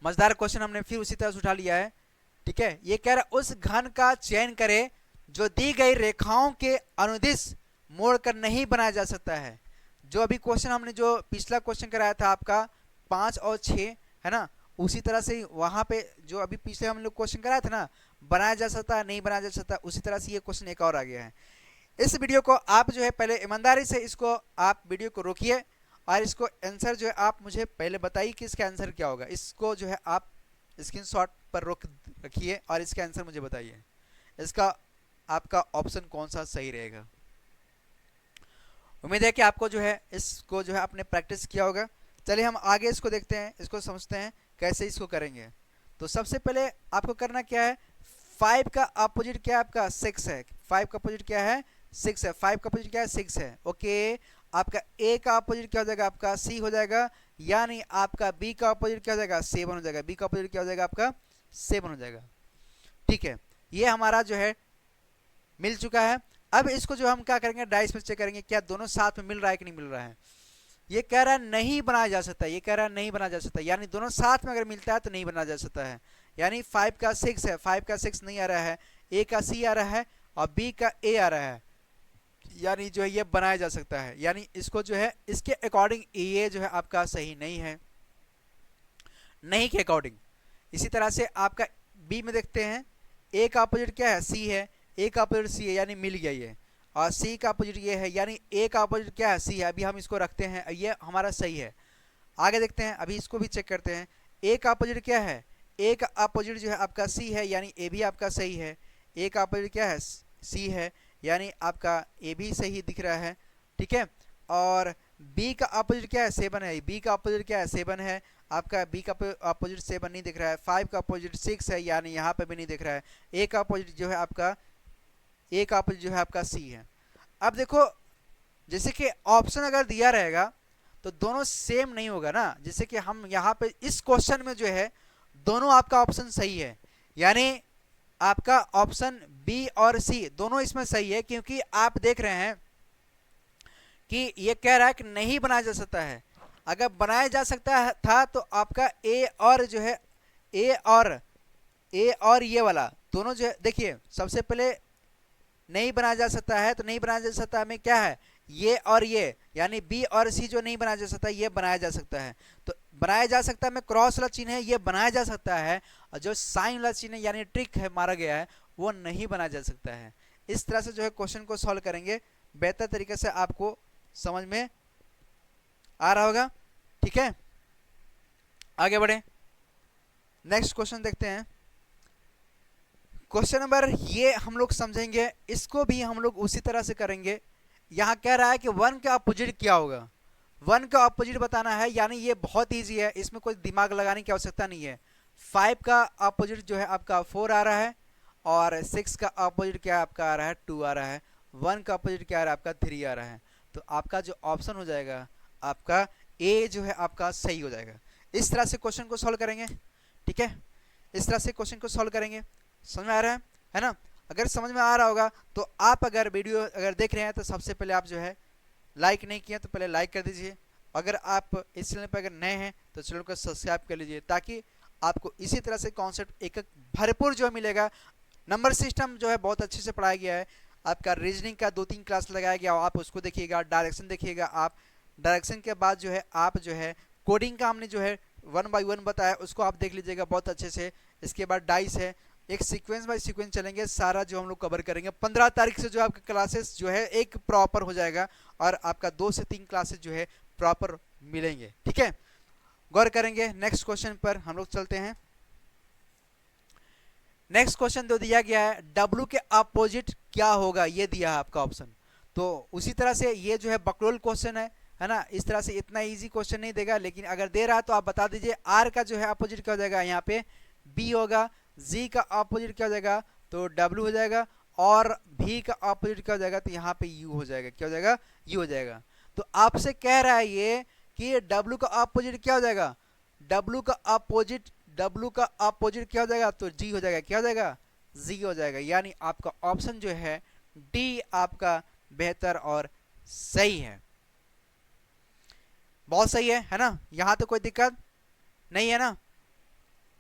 मजेदार क्वेश्चन हमने फिर उसी तरह से उठा लिया है, ठीक है। ये कह रहा है उस घन का चयन करें जो दी गई रेखाओं के अनुदिश मोड़ कर नहीं बनाया जा सकता है। जो अभी क्वेश्चन हमने जो पिछला क्वेश्चन कराया था आपका 5 और 6 है ना, उसी तरह से वहां पे जो अभी पिछले हम लोग क्वेश्चन कराया था ना, बनाया जा सकता है नहीं बनाया जा सकता, उसी तरह से ये क्वेश्चन एक और आ गया है। इस वीडियो को आप जो है पहले ईमानदारी से इसको आप वीडियो को रोकिए और इसको आंसर जो है आप मुझे पहले बताइए कि इसका आंसर क्या होगा। इसको जो है आप स्क्रीनशॉट पर रोक रखिए और इसका आंसर मुझे बताइए, इसका आपका ऑप्शन कौन सा सही रहेगा। उम्मीद है कि आपको जो है इसको जो है आपने प्रैक्टिस किया होगा। चलिए हम आगे इसको देखते हैं, इसको समझते हैं कैसे इसको करेंगे। तो सबसे पहले आपको करना क्या है, 5 का अपोजिट क्या है आपका 6 है। 5 का अपोजिट क्या है 6 है। 5 का अपोजिट क्या है 6 है। ओके, आपका ए का अपोजिट क्या हो जाएगा आपका सी हो जाएगा, यानी आपका बी का अपोजिट क्या हो जाएगा 7 हो जाएगा। बी का अपोजिट क्या हो जाएगा आपका 7 हो जाएगा। ठीक है, ये हमारा जो है मिल चुका है। अब इसको जो हम क्या करेंगे डाइस में चेक करेंगे क्या दोनों साथ में मिल रहा है कि नहीं मिल रहा है। ये कह रहा है नहीं बनाया जा सकता, ये कह रहा है नहीं बनाया जा सकता, यानी दोनों साथ में अगर मिलता है तो नहीं बनाया जा सकता है। यानी 5 का 6 है, 5 का 6 नहीं आ रहा है, ए का सी आ रहा है और बी का ए आ रहा है, यानी जो है ये बनाया जा सकता है। यानी इसको जो है इसके अकॉर्डिंग ये जो है आपका सही नहीं है, नहीं के अकॉर्डिंग। इसी तरह से आपका बी में देखते हैं, ए का अपोजिट क्या है सी है, ए का अपोजिट सी है यानी मिल गया ये, और सी का अपोजिट ये है यानी ए का अपोजिट क्या है सी है। अभी हम इसको रखते हैं, ये हमारा सही है। आगे देखते हैं, अभी इसको भी चेक करते हैं। ए का अपोजिट क्या है, ए का अपोजिट जो है आपका सी है, यानी ए भी आपका सही है। ए का अपोजिट क्या है सी है, यानी आपका ए भी सही दिख रहा है। ठीक है, और बी का अपोजिट क्या है 7 है, बी का अपोजिट क्या है 7 है, आपका बी का अपोजिट 7 नहीं दिख रहा है। 5 का अपोजिट 6 है, यानी यहाँ पे भी नहीं दिख रहा है। ए का अपोजिट जो है आपका ए का अपोजिट जो है आपका सी है। अब देखो, जैसे कि ऑप्शन अगर दिया रहेगा तो दोनों सेम नहीं होगा ना। जैसे कि हम यहाँ पे इस क्वेश्चन में जो है दोनों आपका ऑप्शन सही है, यानी आपका ऑप्शन बी और सी दोनों इसमें सही है, क्योंकि आप देख रहे हैं कि ये कह रहा है कि नहीं बनाया जा सकता है। अगर बनाया जा सकता था तो आपका ए और जो है ए और ये वाला दोनों जो है, देखिए सबसे पहले नहीं बनाया जा सकता है, तो नहीं बनाया जा सकता में क्या है ये और ये, यानी बी और सी जो नहीं बनाया जा सकता ये बनाया जा सकता है। तो बनाया जा सकता है में क्रॉस वाला चिन्ह है, ये बनाया जा सकता है, और जो साइन वाला चिन्ह है यानी ट्रिक है मारा गया है वो नहीं बनाया जा सकता है। इस तरह से जो है क्वेश्चन को सॉल्व करेंगे, बेहतर तरीके से आपको समझ में आ रहा होगा। ठीक है, आगे बढ़े, नेक्स्ट क्वेश्चन देखते हैं। क्वेश्चन नंबर ये हम लोग समझेंगे, इसको भी हम लोग उसी तरह से करेंगे। यहाँ कह रहा है कि 1 का अपोजिट क्या होगा, 1 का अपोजिट बताना है, यानी ये बहुत इजी है, इसमें कोई दिमाग लगाने की आवश्यकता नहीं है। 5 का अपोजिट जो है आपका 4 आ रहा है, और 6 का अपोजिट क्या आपका आ रहा है 2 आ रहा है, 1 का अपोजिट क्या आ रहा है आपका 3 आ रहा है। तो आपका जो ऑप्शन हो जाएगा आपका ए जो है आपका सही हो जाएगा। इस तरह से क्वेश्चन को सॉल्व करेंगे। ठीक है, इस तरह से क्वेश्चन को सॉल्व करेंगे। समझ में आ रहा है ना। अगर समझ में आ रहा होगा तो आप अगर वीडियो अगर देख रहे हैं तो सबसे पहले आप जो है लाइक नहीं किया तो पहले लाइक कर दीजिए। अगर आप इस चैनल पर अगर नए हैं तो चैनल को सब्सक्राइब कर लीजिए, ताकि आपको इसी तरह से कॉन्सेप्ट एक भरपूर जो मिलेगा। नंबर सिस्टम जो है बहुत अच्छे से पढ़ाया गया है, आपका रीजनिंग का 2-3 क्लास लगाया गया, आप उसको देखिएगा, डायरेक्शन देखिएगा। आप डायरेक्शन के बाद जो है आप जो है कोडिंग का हमने जो है 1 बाय 1 बताया, उसको आप देख लीजिएगा बहुत अच्छे से। इसके बाद डाइस है, एक सीक्वेंस बाय सीक्वेंस चलेंगे, सारा जो हम लोग कवर करेंगे। 15 तारीख से जो आपका क्लासेस जो है एक प्रॉपर हो जाएगा, और आपका 2 से 3 क्लासेस जो है प्रॉपर मिलेंगे। ठीक है, गौर करेंगे। नेक्स्ट क्वेश्चन पर हम लोग चलते हैं। नेक्स्ट क्वेश्चन जो दिया गया है, W के अपोजिट क्या होगा, ये दिया है आपका ऑप्शन। तो उसी तरह से ये जो है बकलोल क्वेश्चन है ना। इस तरह से इतना इजी क्वेश्चन नहीं देगा, लेकिन अगर दे रहा है तो आप बता दीजिए। R का जो है अपोजिट क्या हो जाएगा, यहाँ पे B होगा। Z का अपोजिट क्या हो जाएगा, तो W हो जाएगा, और V का अपोजिट क्या हो जाएगा, तो यहाँ पे U हो जाएगा। क्या हो जाएगा, U हो जाएगा। तो आपसे कह रहा है ये कि W का अपोजिट क्या हो जाएगा, W का अपोजिट क्या हो जाएगा, तो G हो जाएगा। क्या हो जाएगा, Z हो जाएगा। यानी आपका ऑप्शन जो है डी आपका बेहतर और सही है, बहुत सही है ना। यहां तो कोई दिक्कत नहीं है ना।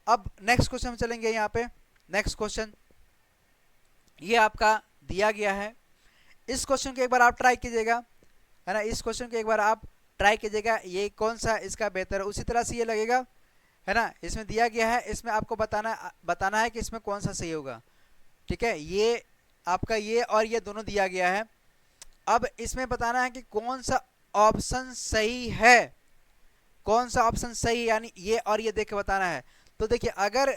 अब नेक्स्ट क्वेश्चन चलेंगे। यहाँ पे नेक्स्ट क्वेश्चन ये आपका दिया गया है, इस क्वेश्चन को एक बार आप ट्राई कीजिएगा, है ना, इस क्वेश्चन को एक बार आप ट्राई कीजिएगा, ये कौन सा इसका बेहतर है। उसी तरह से ये लगेगा, है ना, इसमें दिया गया है, इसमें आपको बताना है कि इसमें कौन सा सही होगा। ठीक है, ये आपका ये और ये दोनों दिया गया है। अब इसमें बताना है कि कौन सा ऑप्शन सही है, कौन सा ऑप्शन सही है, यानी ये और ये देख के बताना है। तो देखिए, अगर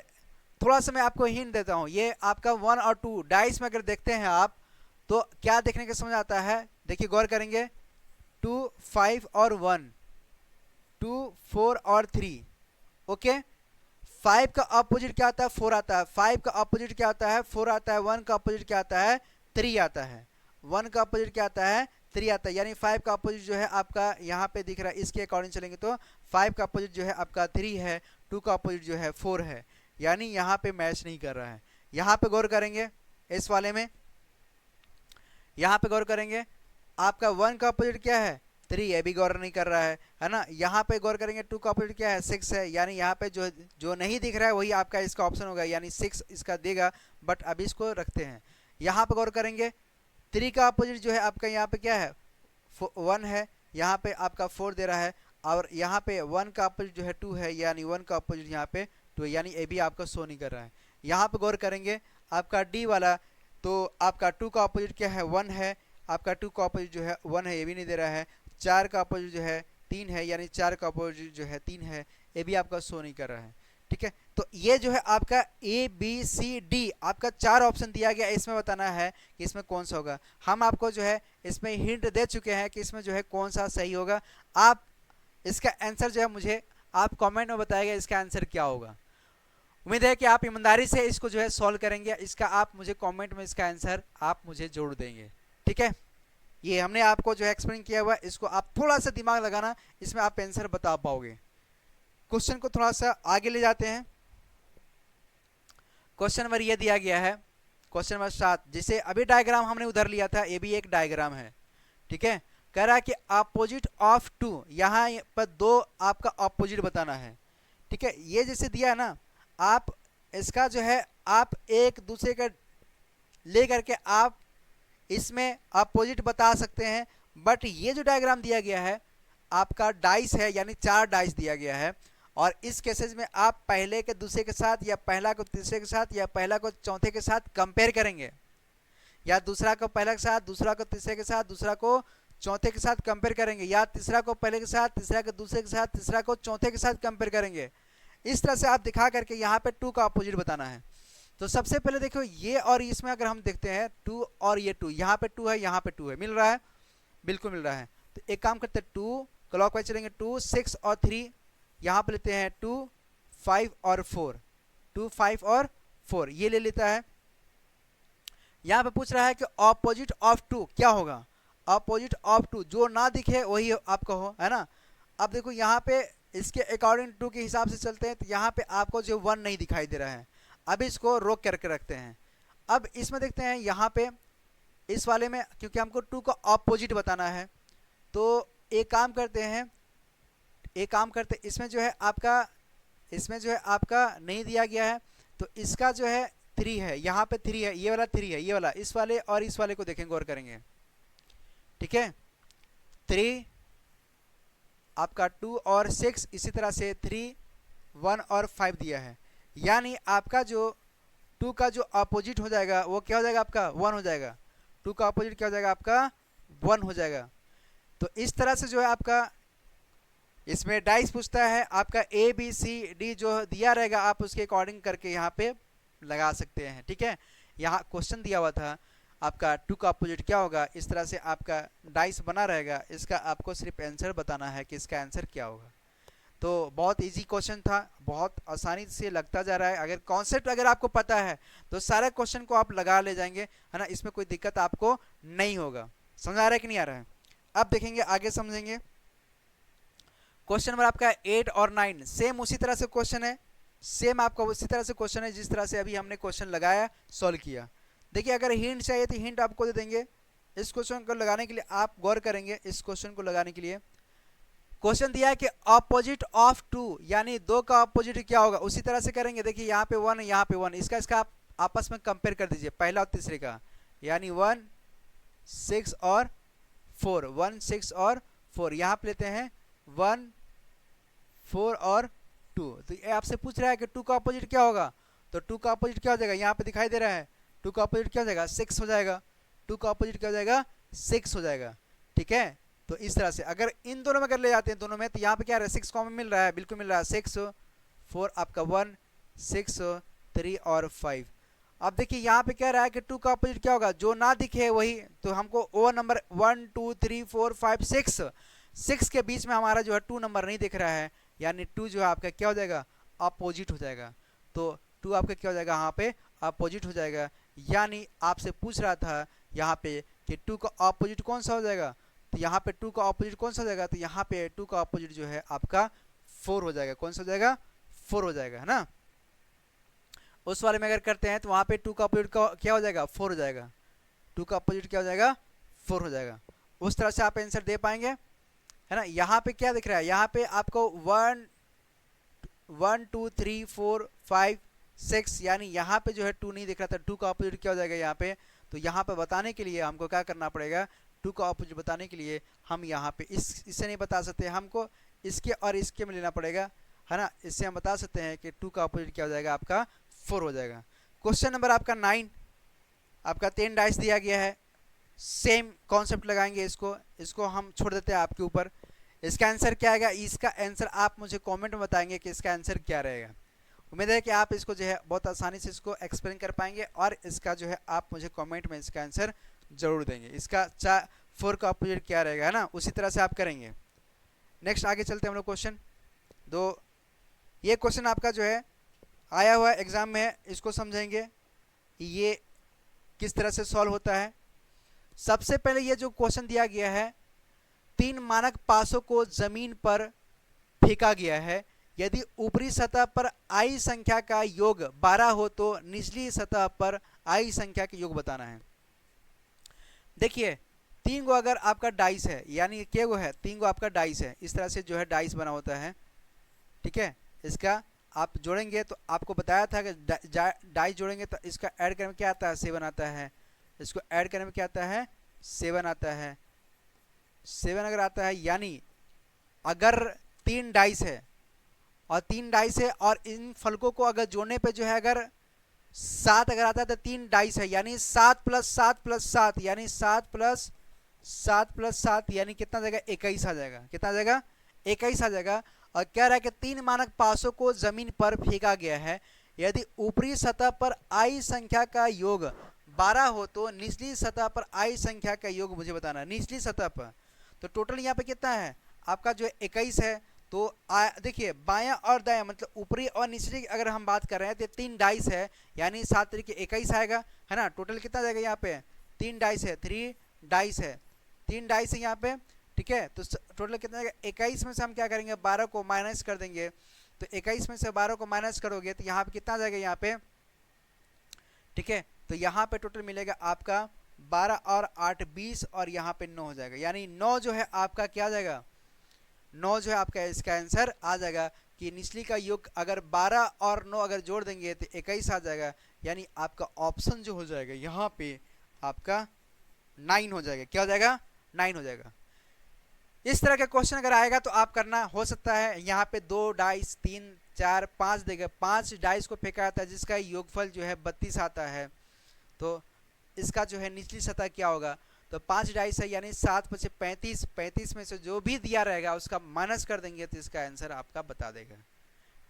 थोड़ा सा मैं आपको हिंट देता हूं, ये आपका 1 और 2 डाइस में अगर देखते हैं आप, तो क्या देखने के समझ आता है, देखिए गौर करेंगे, 2, 5 और 1, 2, 4 और 3। ओके, 5 का अपोजिट क्या आता है, 4 आता है। 5 का अपोजिट क्या आता है, 4 आता है। 1 का अपोजिट क्या आता है, 3 आता है। 1 का अपोजिट क्या आता है, 3 आता है। यानी 5 का अपोजिट जो है आपका यहाँ पे दिख रहा है, इसके अकॉर्डिंग चलेंगे तो 5 का अपोजिट जो है आपका 3 है, 2 का अपोजिट जो है 4 है, यानी यहाँ पे मैच नहीं कर रहा है। यहाँ पे गौर करेंगे, इस वाले में यहाँ पे गौर करेंगे, आपका 1 का अपोजिट क्या है, 3, ये भी गौर नहीं कर रहा है ना। यहाँ पे गौर करेंगे, 2 का अपोजिट क्या है, 6 है, यानी यहाँ पे जो नहीं दिख रहा है वही आपका इसका ऑप्शन होगा, यानी 6 इसका देगा, बट अभी इसको रखते हैं। यहाँ पे गौर करेंगे, 3 का अपोजिट जो है आपका यहाँ पे क्या है, 1 है, यहाँ पे आपका 4 दे रहा है, और यहाँ पे 1 का अपोजिट जो है 2 है, यानी 1 का अपोजिट यहाँ पे 2 है, यानी ए भी आपका शो नहीं कर रहा है। यहाँ पे गौर करेंगे, आपका डी वाला, तो आपका 2 का अपोजिट क्या है, 1 है, आपका 2 का अपोजिट जो है 1 है, ये भी नहीं दे रहा है। 4 का अपोजिट जो है 3 है, यानी 4 का अपोजिट जो है 3 है, ये भी आपका शो नहीं कर रहा है। ठीक है, तो ये जो है आपका ए बी सी डी आपका 4 ऑप्शन दिया गया, इसमें बताना है कि इसमें कौन सा होगा। हम आपको जो है इसमें हिंट दे चुके हैं कि इसमें जो है कौन सा सही होगा। आप इसका आंसर जो है मुझे आप कमेंट में बताइएगा इसका आंसर क्या होगा। उम्मीद है कि आप ईमानदारी से इसको जो है सॉल्व करेंगे, इसका आप मुझे कमेंट में इसका आंसर आप मुझे जोड़ देंगे। ठीक है, ये हमने आपको जो है एक्सप्लेन किया हुआ, इसको आप थोड़ा सा दिमाग लगाना, इसमें आप आंसर बता पाओगे। क्वेश्चन को थोड़ा सा आगे ले जाते हैं। क्वेश्चन नंबर ये दिया गया है, क्वेश्चन नंबर 7, जिसे अभी डायग्राम हमने उधर लिया था, ये भी एक डायग्राम है। ठीक है, कह रहा है कि अपोजिट ऑफ 2, यहाँ पर 2 आपका अपोजिट बताना है। ठीक है, ये जैसे दिया है ना, आप इसका जो है आप एक दूसरे का ले करके आप इसमें अपोजिट बता सकते हैं, बट ये जो डायग्राम दिया गया है आपका डाइस है, यानी 4 डाइस दिया गया है, और इस केसेस में आप पहले के दूसरे के साथ, या पहला को तीसरे के साथ, या पहला को चौथे के साथ कंपेयर करेंगे, या दूसरा को पहला के साथ, दूसरा को तीसरे के साथ, दूसरा को चौथे के साथ कंपेयर करेंगे, या तीसरा को पहले के साथ, तीसरा को दूसरे के साथ, तीसरा को चौथे के साथ कंपेयर करेंगे। इस तरह से आप दिखा करके यहाँ पे 2 का अपोजिट बताना है। तो सबसे पहले देखो, ये और इसमें अगर हम देखते हैं 2 और ये 2, यहाँ पे 2 है, यहाँ पे 2 है, मिल रहा है, बिल्कुल मिल रहा है। तो एक काम करते हैं, 2 क्लॉकवाइज चलेंगे, 2, 6 और 3, यहाँ पे लेते हैं 2, 5 और 4, 2, 5 और 4 ये ले लेता है। यहाँ पे पूछ रहा है कि ऑपोजिट ऑफ 2 क्या होगा, ऑपोजिट ऑफ 2 जो ना दिखे वही आपका हो, है ना। अब देखो यहाँ पे इसके अकॉर्डिंग 2 के हिसाब से चलते हैं, तो यहाँ पे आपको जो 1 नहीं दिखाई दे रहा है, अब इसको रोक करके रखते हैं। अब इसमें देखते हैं, यहाँ पे इस वाले में क्योंकि हमको 2 का ऑपोजिट बताना है, तो एक काम करते हैं, इसमें जो है आपका नहीं दिया गया है, तो इसका जो है 3 है, यहाँ पे 3 है, ये वाला 3 है, ये वाला, इस वाले और इस वाले को देखेंगे, गौर करेंगे। ठीक है, 3 आपका 2 और 6, इसी तरह से 3, 1 और 5 दिया है, यानी आपका जो 2 का जो अपोजिट हो जाएगा वो क्या हो जाएगा, आपका 1 हो जाएगा। 2 का अपोजिट क्या हो जाएगा, आपका 1 हो जाएगा। तो इस तरह से जो है आपका इसमें डाइस पूछता है, आपका ए बी सी डी जो दिया रहेगा आप उसके अकॉर्डिंग करके यहाँ पे लगा सकते हैं। ठीक है, यहाँ क्वेश्चन दिया हुआ था आपका 2 का अपोजिट क्या होगा, इस तरह से आपका डाइस बना रहेगा, इसका आपको सिर्फ आंसर बताना है कि इसका आंसर क्या होगा। तो बहुत इजी क्वेश्चन था, बहुत आसानी से लगता जा रहा है। अगर कॉन्सेप्ट अगर आपको पता है तो सारे क्वेश्चन को आप लगा ले जाएंगे, है ना, इसमें कोई दिक्कत आपको नहीं होगा। समझ आ रहा है कि नहीं आ रहा है? अब देखेंगे, आगे समझेंगे। क्वेश्चन नंबर आपका 8 और 9 सेम उसी तरह से क्वेश्चन है, सेम आपका उसी तरह से क्वेश्चन है जिस तरह से अभी हमने क्वेश्चन लगाया, सॉल्व किया। देखिए, अगर हिंट चाहिए तो हिंट आपको दे देंगे। इस क्वेश्चन को लगाने के लिए आप गौर करेंगे, इस क्वेश्चन को लगाने के लिए क्वेश्चन दिया है कि अपोजिट ऑफ 2, यानी 2 का अपोजिट क्या होगा, उसी तरह से करेंगे। देखिए, यहाँ पे 1 है, यहाँ पे 1, इसका आप आपस में कंपेयर कर दीजिए, पहला और तीसरे का, यानी 1 6 और 4, 1 6 और 4, यहाँ पे लेते हैं 1 4 और 2। तो ये आपसे पूछ रहा है कि 2 का अपोजिट क्या होगा, तो 2 का अपोजिट क्या हो जाएगा, यहाँ पे दिखाई दे रहा है 2 का अपोजिट क्या हो जाएगा, 6 हो जाएगा। 2 का अपोजिट क्या हो जाएगा, 6 हो जाएगा। ठीक है, तो इस तरह से अगर इन दोनों में अगर ले जाते हैं दोनों में, तो यहाँ पे क्या है 6 कॉमन मिल रहा है, बिल्कुल मिल रहा है। 6 4 आपका 1 6 3 और 5। अब देखिए यहाँ पे कह रहा है कि 2 का अपोजिट क्या होगा, जो ना दिखे वही, तो हमको ओ नंबर 1 2 3 4 5 6 के बीच में हमारा जो है 2 नंबर नहीं दिख रहा है, यानी 2 जो है आपका क्या हो जाएगा, अपोजिट हो जाएगा। तो 2 आपका क्या हो जाएगा, यहाँ पे अपोजिट हो जाएगा। यानी आपसे पूछ रहा था यहाँ पे कि 2 का अपोजिट कौन सा हो जाएगा, तो यहाँ पे 2 का अपोजिट कौन सा हो जाएगा, तो यहाँ पे 2 का अपोजिट जो है आपका 4 हो जाएगा। कौन सा हो जाएगा, 4 हो जाएगा, है ना। उस वाले में अगर करते हैं तो वहाँ पे 2 का अपोजिट क्या हो जाएगा, 4 हो जाएगा। 2 का अपोजिट क्या हो जाएगा, 4 हो जाएगा। उस तरह से आप आंसर दे पाएंगे, है ना। यहाँ पे क्या दिख रहा है, यहाँ पे आपको 1 2 3 4 5 6, यानी यहाँ पे जो है 2 नहीं दिख रहा था। 2 का अपोजिट क्या हो जाएगा यहाँ पे, तो यहाँ पे बताने के लिए हमको क्या करना पड़ेगा, 2 का अपोजिट बताने के लिए हम यहाँ पे इससे नहीं बता सकते, हमको इसके और इसके में लेना पड़ेगा, है ना। इससे हम बता सकते हैं कि 2 का अपोजिट क्या हो जाएगा, आपका 4 हो जाएगा। क्वेश्चन नंबर आपका 9, आपका 10 डाइस दिया गया है, सेम कॉन्सेप्ट लगाएंगे। इसको हम छोड़ देते हैं आपके ऊपर। इसका आंसर क्या आएगा, इसका आंसर आप मुझे कमेंट में बताएंगे कि इसका आंसर क्या रहेगा। उम्मीद है कि आप इसको जो है बहुत आसानी से इसको एक्सप्लेन कर पाएंगे, और इसका जो है आप मुझे कमेंट में इसका आंसर जरूर देंगे। इसका 4 का अपोजिट क्या रहेगा, है ना, उसी तरह से आप करेंगे। नेक्स्ट आगे चलते हैं हम लोग क्वेश्चन 2। ये क्वेश्चन आपका जो है आया हुआ एग्जाम में है, इसको समझेंगे ये किस तरह से सॉल्व होता है। सबसे पहले ये जो क्वेश्चन दिया गया है, 3 मानक पासों को जमीन पर फेंका गया है। यदि ऊपरी सतह पर आई संख्या का योग 12 हो तो निचली सतह पर आई संख्या के योग बताना है। देखिए 3 गो अगर आपका डाइस है, यानी क्या गो है, 3 गो आपका डाइस है, इस तरह से जो है डाइस बना होता है। ठीक है, इसका आप जोड़ेंगे तो आपको बताया था कि डाइस जोड़ेंगे तो इसका ऐड करने में क्या आता है, 7 आता है। इसको ऐड करने में क्या आता है, 7 आता है। 7 अगर आता है, यानी अगर 3 डाइस है और 3 डाइस है और इन फलकों को अगर जोड़ने पे जो है अगर 7 अगर आता है तो 3 डाइस है, यानी 7 + 7 + 7, यानी 7 + 7 + 7, यानी कितना आ जाएगा, 21 आ जाएगा। कितना आ जाएगा, 21 आ जाएगा। और कह रहा है कि 3 मानक पासों को जमीन पर फेंका गया है। यदि ऊपरी सतह पर आई संख्या का योग 12 हो तो निचली सतह पर आई संख्या का योग मुझे बताना है। निचली सतह पर तो टोटल यहाँ पे कितना है आपका जो 21 है। तो देखिए बायां और दायां मतलब ऊपरी और निचली अगर हम बात कर रहे हैं तो 3 डाइस है, यानी 7 तरीके 21 आएगा, है ना। टोटल कितना जाएगा यहाँ पे, 3 डाइस है, 3 डाइस है, 3 डाइस है यहाँ पे। ठीक है, तो टोटल कितना जाएगा, 21 में से हम क्या करेंगे, 12 को माइनस कर देंगे। तो 21 में से 12 को माइनस करोगे तो यहाँ पे कितना जाएगा यहाँ पे। ठीक है, तो यहाँ पे टोटल मिलेगा आपका 12 और 8 20, और यहाँ पे 9 हो जाएगा, यानी 9 जो है आपका क्या आ जाएगा, 9 जो है आपका इसका आंसर आ जाएगा कि निचली का योग अगर 12 और 9 अगर जोड़ देंगे तो 21 आ जाएगा। यानी आपका ऑप्शन जो हो जाएगा यहाँ पे आपका 9 हो जाएगा। क्या हो जाएगा, 9 हो जाएगा। इस तरह का क्वेश्चन अगर आएगा तो आप करना हो सकता है। यहाँ पे 2 डाइस 3 4 5 देगा, 5 डाइस को फेंका जाता है जिसका योगफल जो है 32 आता है। तो इसका जो है निचली सतह क्या होगा, तो 5 डाइस है, यानी 7 + 35, 35 में से जो भी दिया रहेगा उसका माइनस कर देंगे तो इसका आंसर आपका बता देगा।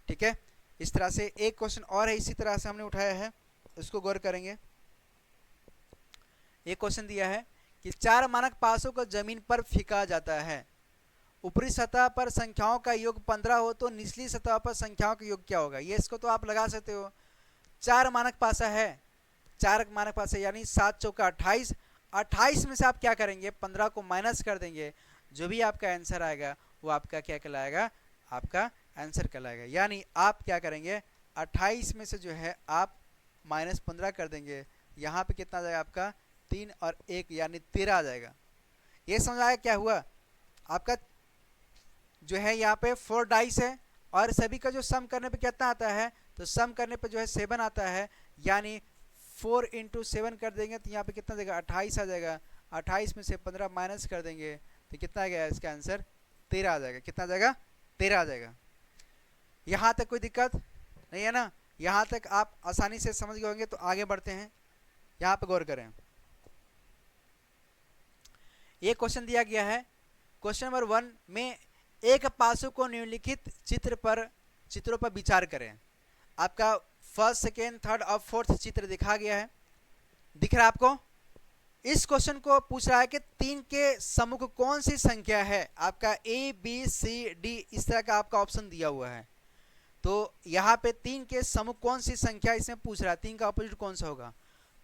ठीक है, इस तरह से एक क्वेश्चन और है इसी तरह से हमने उठाया है, उसको गौर करेंगे। एक क्वेश्चन दिया है कि 4 मानक पासों को जमीन पर फेंका जाता है। ऊपरी सतह पर संख्याओं का योग 15 हो तो निचली सतह पर संख्याओं का योग क्या होगा। ये इसको तो आप लगा सकते हो। 4 मानक पासा है, 4 मानक पासा यानी 7 चौका 28, 28 में से आप क्या करेंगे, 15 को माइनस कर देंगे। जो भी आपका आंसर आएगा वो आपका क्या कहलाएगा, आपका आंसर कहलाएगा। यानी आप क्या करेंगे, 28 में से जो है आप -15 कर देंगे। यहाँ पे कितना आ जाएगा आपका, 3 और 1 यानी 13 आ जाएगा। ये समझ आया क्या हुआ आपका जो है यहाँ पे 4 डाइस है और सभी का जो सम करने पे कितना आता है, तो सम करने पे जो है 7 आता है, यानी 4 × 7 कर देंगे तो यहाँ पे कितना देगा, 28 आ जाएगा। 28 में से 15 माइनस कर देंगे तो कितना आ गया इसका आंसर 13 आ जाएगा। कितना आ जाएगा 13 आ जाएगा। यहाँ तक कोई दिक्कत नहीं है ना, यहाँ तक आप आसानी से समझ गए होंगे। तो आगे बढ़ते हैं, यहाँ पे गौर करें। ये क्वेश्चन दिया गया है, क्वेश्चन नंबर 1 में एक पासों को निम्नलिखित चित्रों पर विचार करें। आपका फर्स्ट, सेकेंड, थर्ड और फोर्थ चित्र दिखा गया है, दिख रहा है आपको। इस क्वेश्चन को पूछ रहा है कि 3 के सम्मुख कौन सी संख्या है। आपका ए बी सी डी इस तरह का आपका ऑप्शन दिया हुआ है। तो यहाँ पे 3 के सम्मुख कौन सी संख्या इसमें पूछ रहा है, 3 का अपोजिट कौन सा होगा।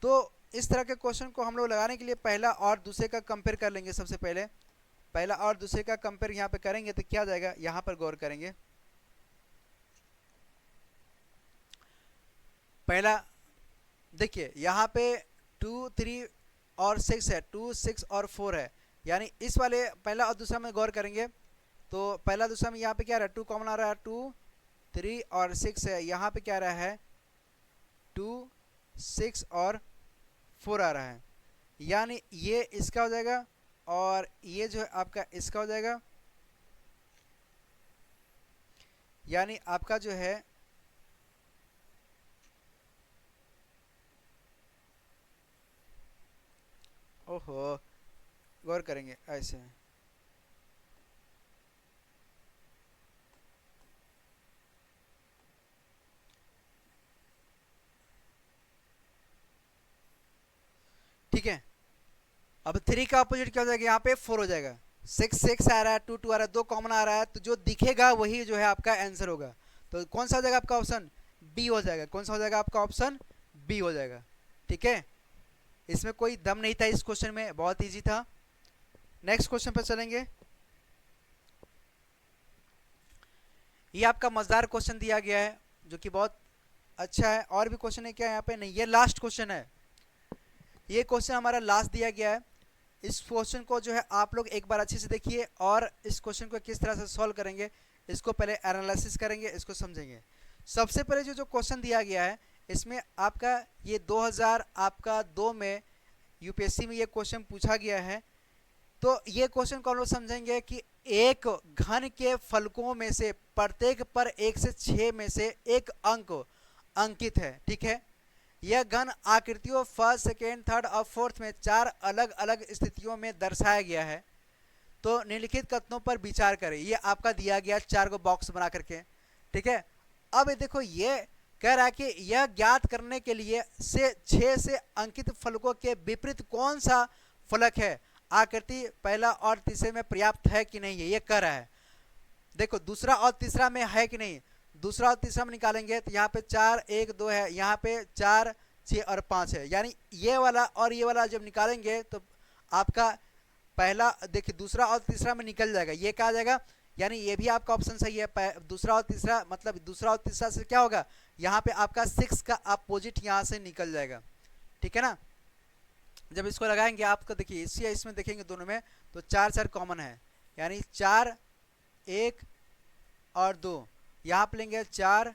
तो इस तरह के क्वेश्चन को हम लोग लगाने के लिए पहला और दूसरे का कंपेयर कर लेंगे। सबसे पहले पहला और दूसरे का कंपेयर यहाँ पे करेंगे तो क्या जाएगा, यहाँ पर गौर करेंगे। पहला देखिए यहाँ पे 2, 3 और 6 है, 2, 6 और 4 है, यानी इस वाले पहला और दूसरा में गौर करेंगे तो पहला दूसरा में यहाँ पे क्या रहा है, 2 कॉमन आ रहा है, 2, 3 और 6 है। यहाँ पे क्या रहा है, 2, 6 और 4 आ रहा है, यानी ये इसका हो जाएगा और ये जो है आपका इसका हो जाएगा। यानी आपका जो है ओहो, गौर करेंगे ऐसे। ठीक है, अब 3 का अपोजिट क्या हो जाएगा, यहाँ पे 4 हो जाएगा। 6, 6 आ रहा है, 2, 2 आ रहा है, 2 कॉमन आ रहा है, तो जो दिखेगा वही जो है आपका आंसर होगा। तो कौन सा हो जाएगा आपका ऑप्शन बी हो जाएगा। कौन सा हो जाएगा आपका ऑप्शन बी हो जाएगा। ठीक है, इसमें कोई दम नहीं था इस क्वेश्चन में, बहुत इजी था। नेक्स्ट क्वेश्चन पर चलेंगे। ये आपका मजेदार क्वेश्चन दिया गया है जो कि बहुत अच्छा है। और भी क्वेश्चन है क्या यहाँ पे, नहीं, ये लास्ट क्वेश्चन है। ये क्वेश्चन हमारा लास्ट दिया गया है। इस क्वेश्चन को जो है आप लोग एक बार अच्छे से देखिए और इस क्वेश्चन को किस तरह से सॉल्व करेंगे, इसको पहले एनालिसिस करेंगे, इसको समझेंगे। सबसे पहले जो क्वेश्चन दिया गया है इसमें आपका ये 2002 में यूपीएससी में ये क्वेश्चन पूछा गया है। तो ये क्वेश्चन को हम लोग समझेंगे कि एक घन के फलकों में से प्रत्येक पर 1 से 6 में से एक अंक अंकित है। ठीक है, यह घन आकृतियों फर्स्ट, सेकेंड, थर्ड और फोर्थ में 4 अलग अलग स्थितियों में दर्शाया गया है। तो निम्नलिखित कथनों पर विचार करें। ये आपका दिया गया 4 को बॉक्स बना करके। ठीक है, अब देखो ये कह रहा है कि यह ज्ञात करने के लिए 6 से अंकित फलकों के विपरीत कौन सा फलक है, आकृति पहला और तीसरे में पर्याप्त है कि नहीं है, ये कह रहा है। देखो दूसरा और तीसरा में है कि नहीं, दूसरा और तीसरा में निकालेंगे तो यहाँ पे 4, 1, 2 है, यहाँ पे 4, 6 और 5 है, यानी ये वाला और ये वाला जब निकालेंगे तो आपका पहला देखिए दूसरा और तीसरा में निकल जाएगा। ये क्या आ जाएगा, यानी ये भी आपका ऑप्शन सही है। दूसरा और तीसरा मतलब दूसरा और तीसरा से क्या होगा, यहाँ पे आपका 6 का अपोजिट यहाँ से निकल जाएगा। ठीक है ना, जब इसको लगाएंगे आपको देखिए इसमें देखेंगे दोनों में तो 4, 4 कॉमन है, यानी 4, 1 और 2, यहाँ पे लेंगे 4,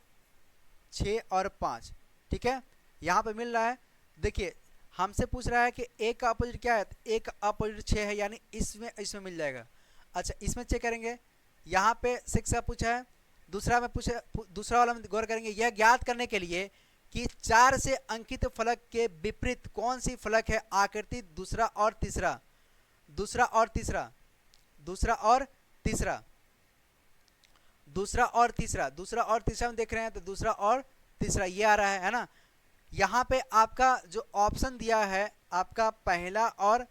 6 और 5। ठीक है, यहाँ पे मिल रहा है। देखिए हमसे पूछ रहा है कि एक का अपोजिट क्या है, एक अपोजिट 6 है, यानी इसमें मिल जाएगा। अच्छा इसमें चेक करेंगे, यहाँ पे 6 का पूछा है, दूसरा में पूछे, दूसरा वाला में गौर करेंगे। यह ज्ञात करने के लिए कि 4 से अंकित फलक के विपरीत कौन सी फलक है, आकृति दूसरा और तीसरा, दूसरा और तीसरा, दूसरा और तीसरा, दूसरा और तीसरा, दूसरा और तीसरा में देख रहे हैं तो दूसरा और तीसरा ये आ रहा है ना। यहाँ पे आपका जो ऑप्शन दिया है आपका पहला और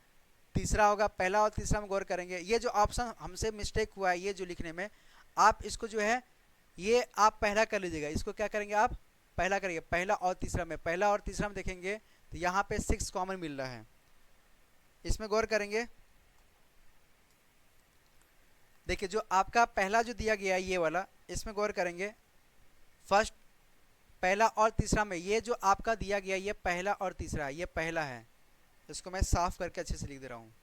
तीसरा होगा। पहला और तीसरा में गौर करेंगे। ये जो ऑप्शन हमसे मिस्टेक हुआ है ये जो लिखने में, आप इसको जो है ये आप पहला कर लीजिएगा। इसको क्या करेंगे आप पहला करिए, पहला और तीसरा में, पहला और तीसरा में देखेंगे तो यहाँ पे 6 कॉमन मिल रहा है। इसमें गौर करेंगे, देखिए जो आपका पहला जो दिया गया है ये वाला, इसमें गौर करेंगे फर्स्ट पहला और तीसरा में ये जो आपका दिया गया ये पहला और तीसरा है, ये पहला है। इसको मैं साफ करके अच्छे से लिख दे रहा हूँ,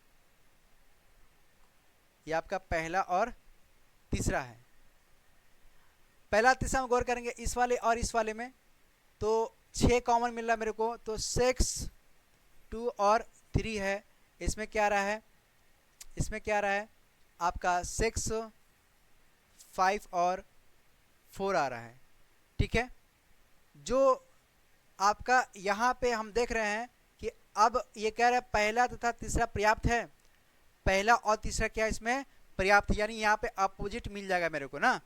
ये आपका पहला और तीसरा है। पहला तीसरा में गौर करेंगे इस वाले और इस वाले में तो 6 कॉमन मिल रहा है मेरे को, तो 6, 2 और 3 है, इसमें क्या आ रहा है, इसमें क्या आ रहा है आपका 6, 5 और 4 आ रहा है। ठीक है, जो आपका यहाँ पे हम देख रहे हैं कि अब ये कह रहा है पहला तथा तीसरा पर्याप्त है, पहला और तीसरा क्या इसमें पर्याप्त, यानी यहाँ पे अपोजिट मिल जाएगा मेरे को ना,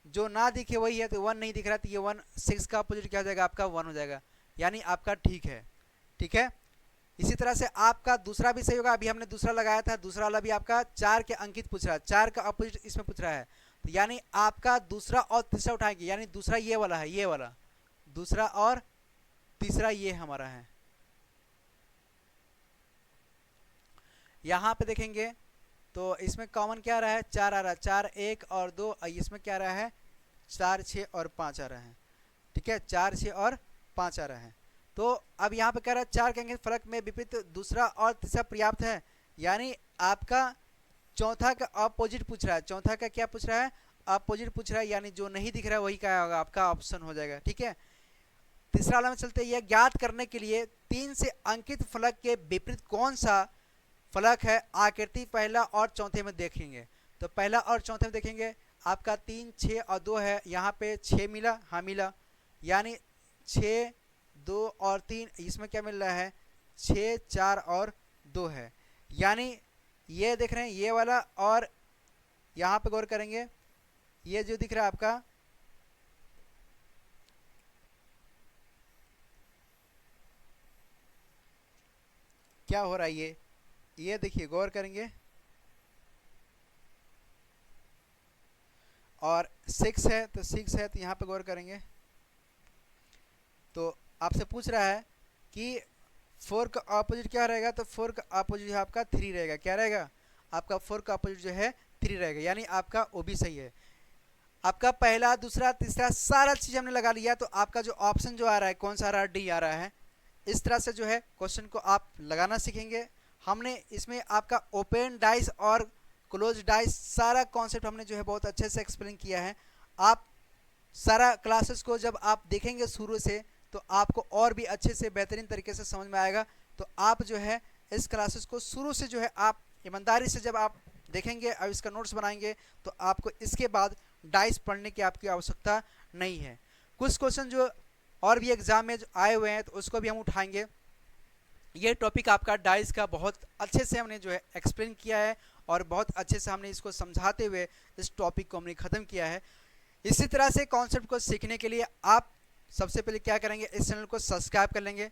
जो ना दिखे वही है, तो 1 नहीं दिख रहा तो ये 1, 6 का अपोजिट क्या हो जाएगा आपका 1 हो जाएगा, यानी आपका ठीक है। ठीक है, इसी तरह से आपका दूसरा भी सही होगा। अभी हमने दूसरा लगाया था, दूसरा वाला भी आपका 4 के अंकित पूछ रहा है, 4 का अपोजिट इसमें पूछ रहा है, तो यानी आपका दूसरा और तीसरा उठाएंगे, यानी दूसरा ये वाला है, ये वाला दूसरा और तीसरा ये हमारा है। यहाँ पे देखेंगे तो इसमें कॉमन क्या आ रहा है, 4 आ रहा है, 4, 1 और 2, इसमें क्या आ रहा है 4, 6 और 5 आ रहा है। ठीक है, 4, 6 और 5 आ रहा है। तो अब यहाँ पे कह रहा है 4 के अंकित फलक में विपरीत दूसरा और तीसरा पर्याप्त है, यानी आपका चौथा का अपोजिट पूछ रहा है, चौथा का क्या पूछ रहा है अपोजिट पूछ रहा है, यानी जो नहीं दिख रहा है वही क्या होगा आपका ऑप्शन हो जाएगा। ठीक है, तीसरा वाला में चलते हैं, ज्ञात करने के लिए 3 से अंकित फलक के विपरीत कौन सा फलक है, आकृति पहला और चौथे में देखेंगे। तो पहला और चौथे में देखेंगे आपका 3, 6 और 2 है, यहाँ पे 6 मिला, हाँ मिला, यानी 6, 2 और 3, इसमें क्या मिल रहा है 6, 4 और 2 है, यानी ये देख रहे हैं ये वाला, और यहाँ पे गौर करेंगे ये जो दिख रहा है आपका क्या हो रहा है, ये देखिए गौर करेंगे, और 6 है तो 6 है तो यहाँ पे गौर करेंगे, तो आपसे पूछ रहा है कि 4 का अपोजिट क्या रहेगा, तो 4 का अपोजिट आपका 3 रहेगा, क्या रहेगा आपका 4 का अपोजिट जो है 3 रहेगा, यानी आपका वो भी सही है। आपका पहला दूसरा तीसरा सारा चीज़ हमने लगा लिया, तो आपका जो ऑप्शन जो आ रहा है कौन सा आ रहा है, डी आ रहा है। इस तरह से जो है क्वेश्चन को आप लगाना सीखेंगे। हमने इसमें आपका ओपन डाइस और क्लोज डाइस सारा कॉन्सेप्ट हमने जो है बहुत अच्छे से एक्सप्लेन किया है। आप सारा क्लासेस को जब आप देखेंगे शुरू से, तो आपको और भी अच्छे से बेहतरीन तरीके से समझ में आएगा। तो आप जो है इस क्लासेस को शुरू से जो है आप ईमानदारी से जब आप देखेंगे और इसका नोट्स बनाएंगे, तो आपको इसके बाद डाइस पढ़ने की आपकी आवश्यकता नहीं है। कुछ क्वेश्चन जो और भी एग्जाम में जो आए हुए हैं तो उसको भी हम उठाएंगे। ये टॉपिक आपका डाइस का बहुत अच्छे से हमने जो है एक्सप्लेन किया है, और बहुत अच्छे से हमने इसको समझाते हुए इस टॉपिक को हमने ख़त्म किया है। इसी तरह से कॉन्सेप्ट को सीखने के लिए आप सबसे पहले क्या करेंगे, इस चैनल को सब्सक्राइब कर लेंगे,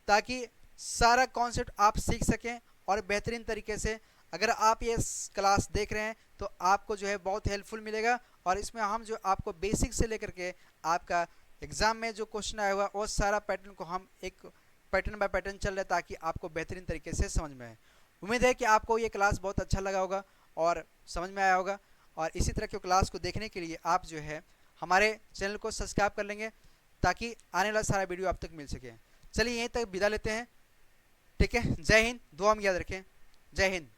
ताकि सारा कॉन्सेप्ट आप सीख सकें और बेहतरीन तरीके से। अगर आप ये क्लास देख रहे हैं तो आपको जो है बहुत हेल्पफुल मिलेगा, और इसमें हम जो आपको बेसिक से लेकर के आपका एग्ज़ाम में जो क्वेश्चन आया हुआ वो सारा पैटर्न को हम एक पैटर्न बाय पैटर्न चल रहा है, ताकि आपको बेहतरीन तरीके से समझ में आए। उम्मीद है कि आपको ये क्लास बहुत अच्छा लगा होगा और समझ में आया होगा, और इसी तरह की क्लास को देखने के लिए आप जो है हमारे चैनल को सब्सक्राइब कर लेंगे, ताकि आने वाला सारा वीडियो आप तक मिल सके। चलिए यहीं तक विदा लेते हैं। ठीक है, जय हिंद, दुआ में याद रखें। जय हिंद।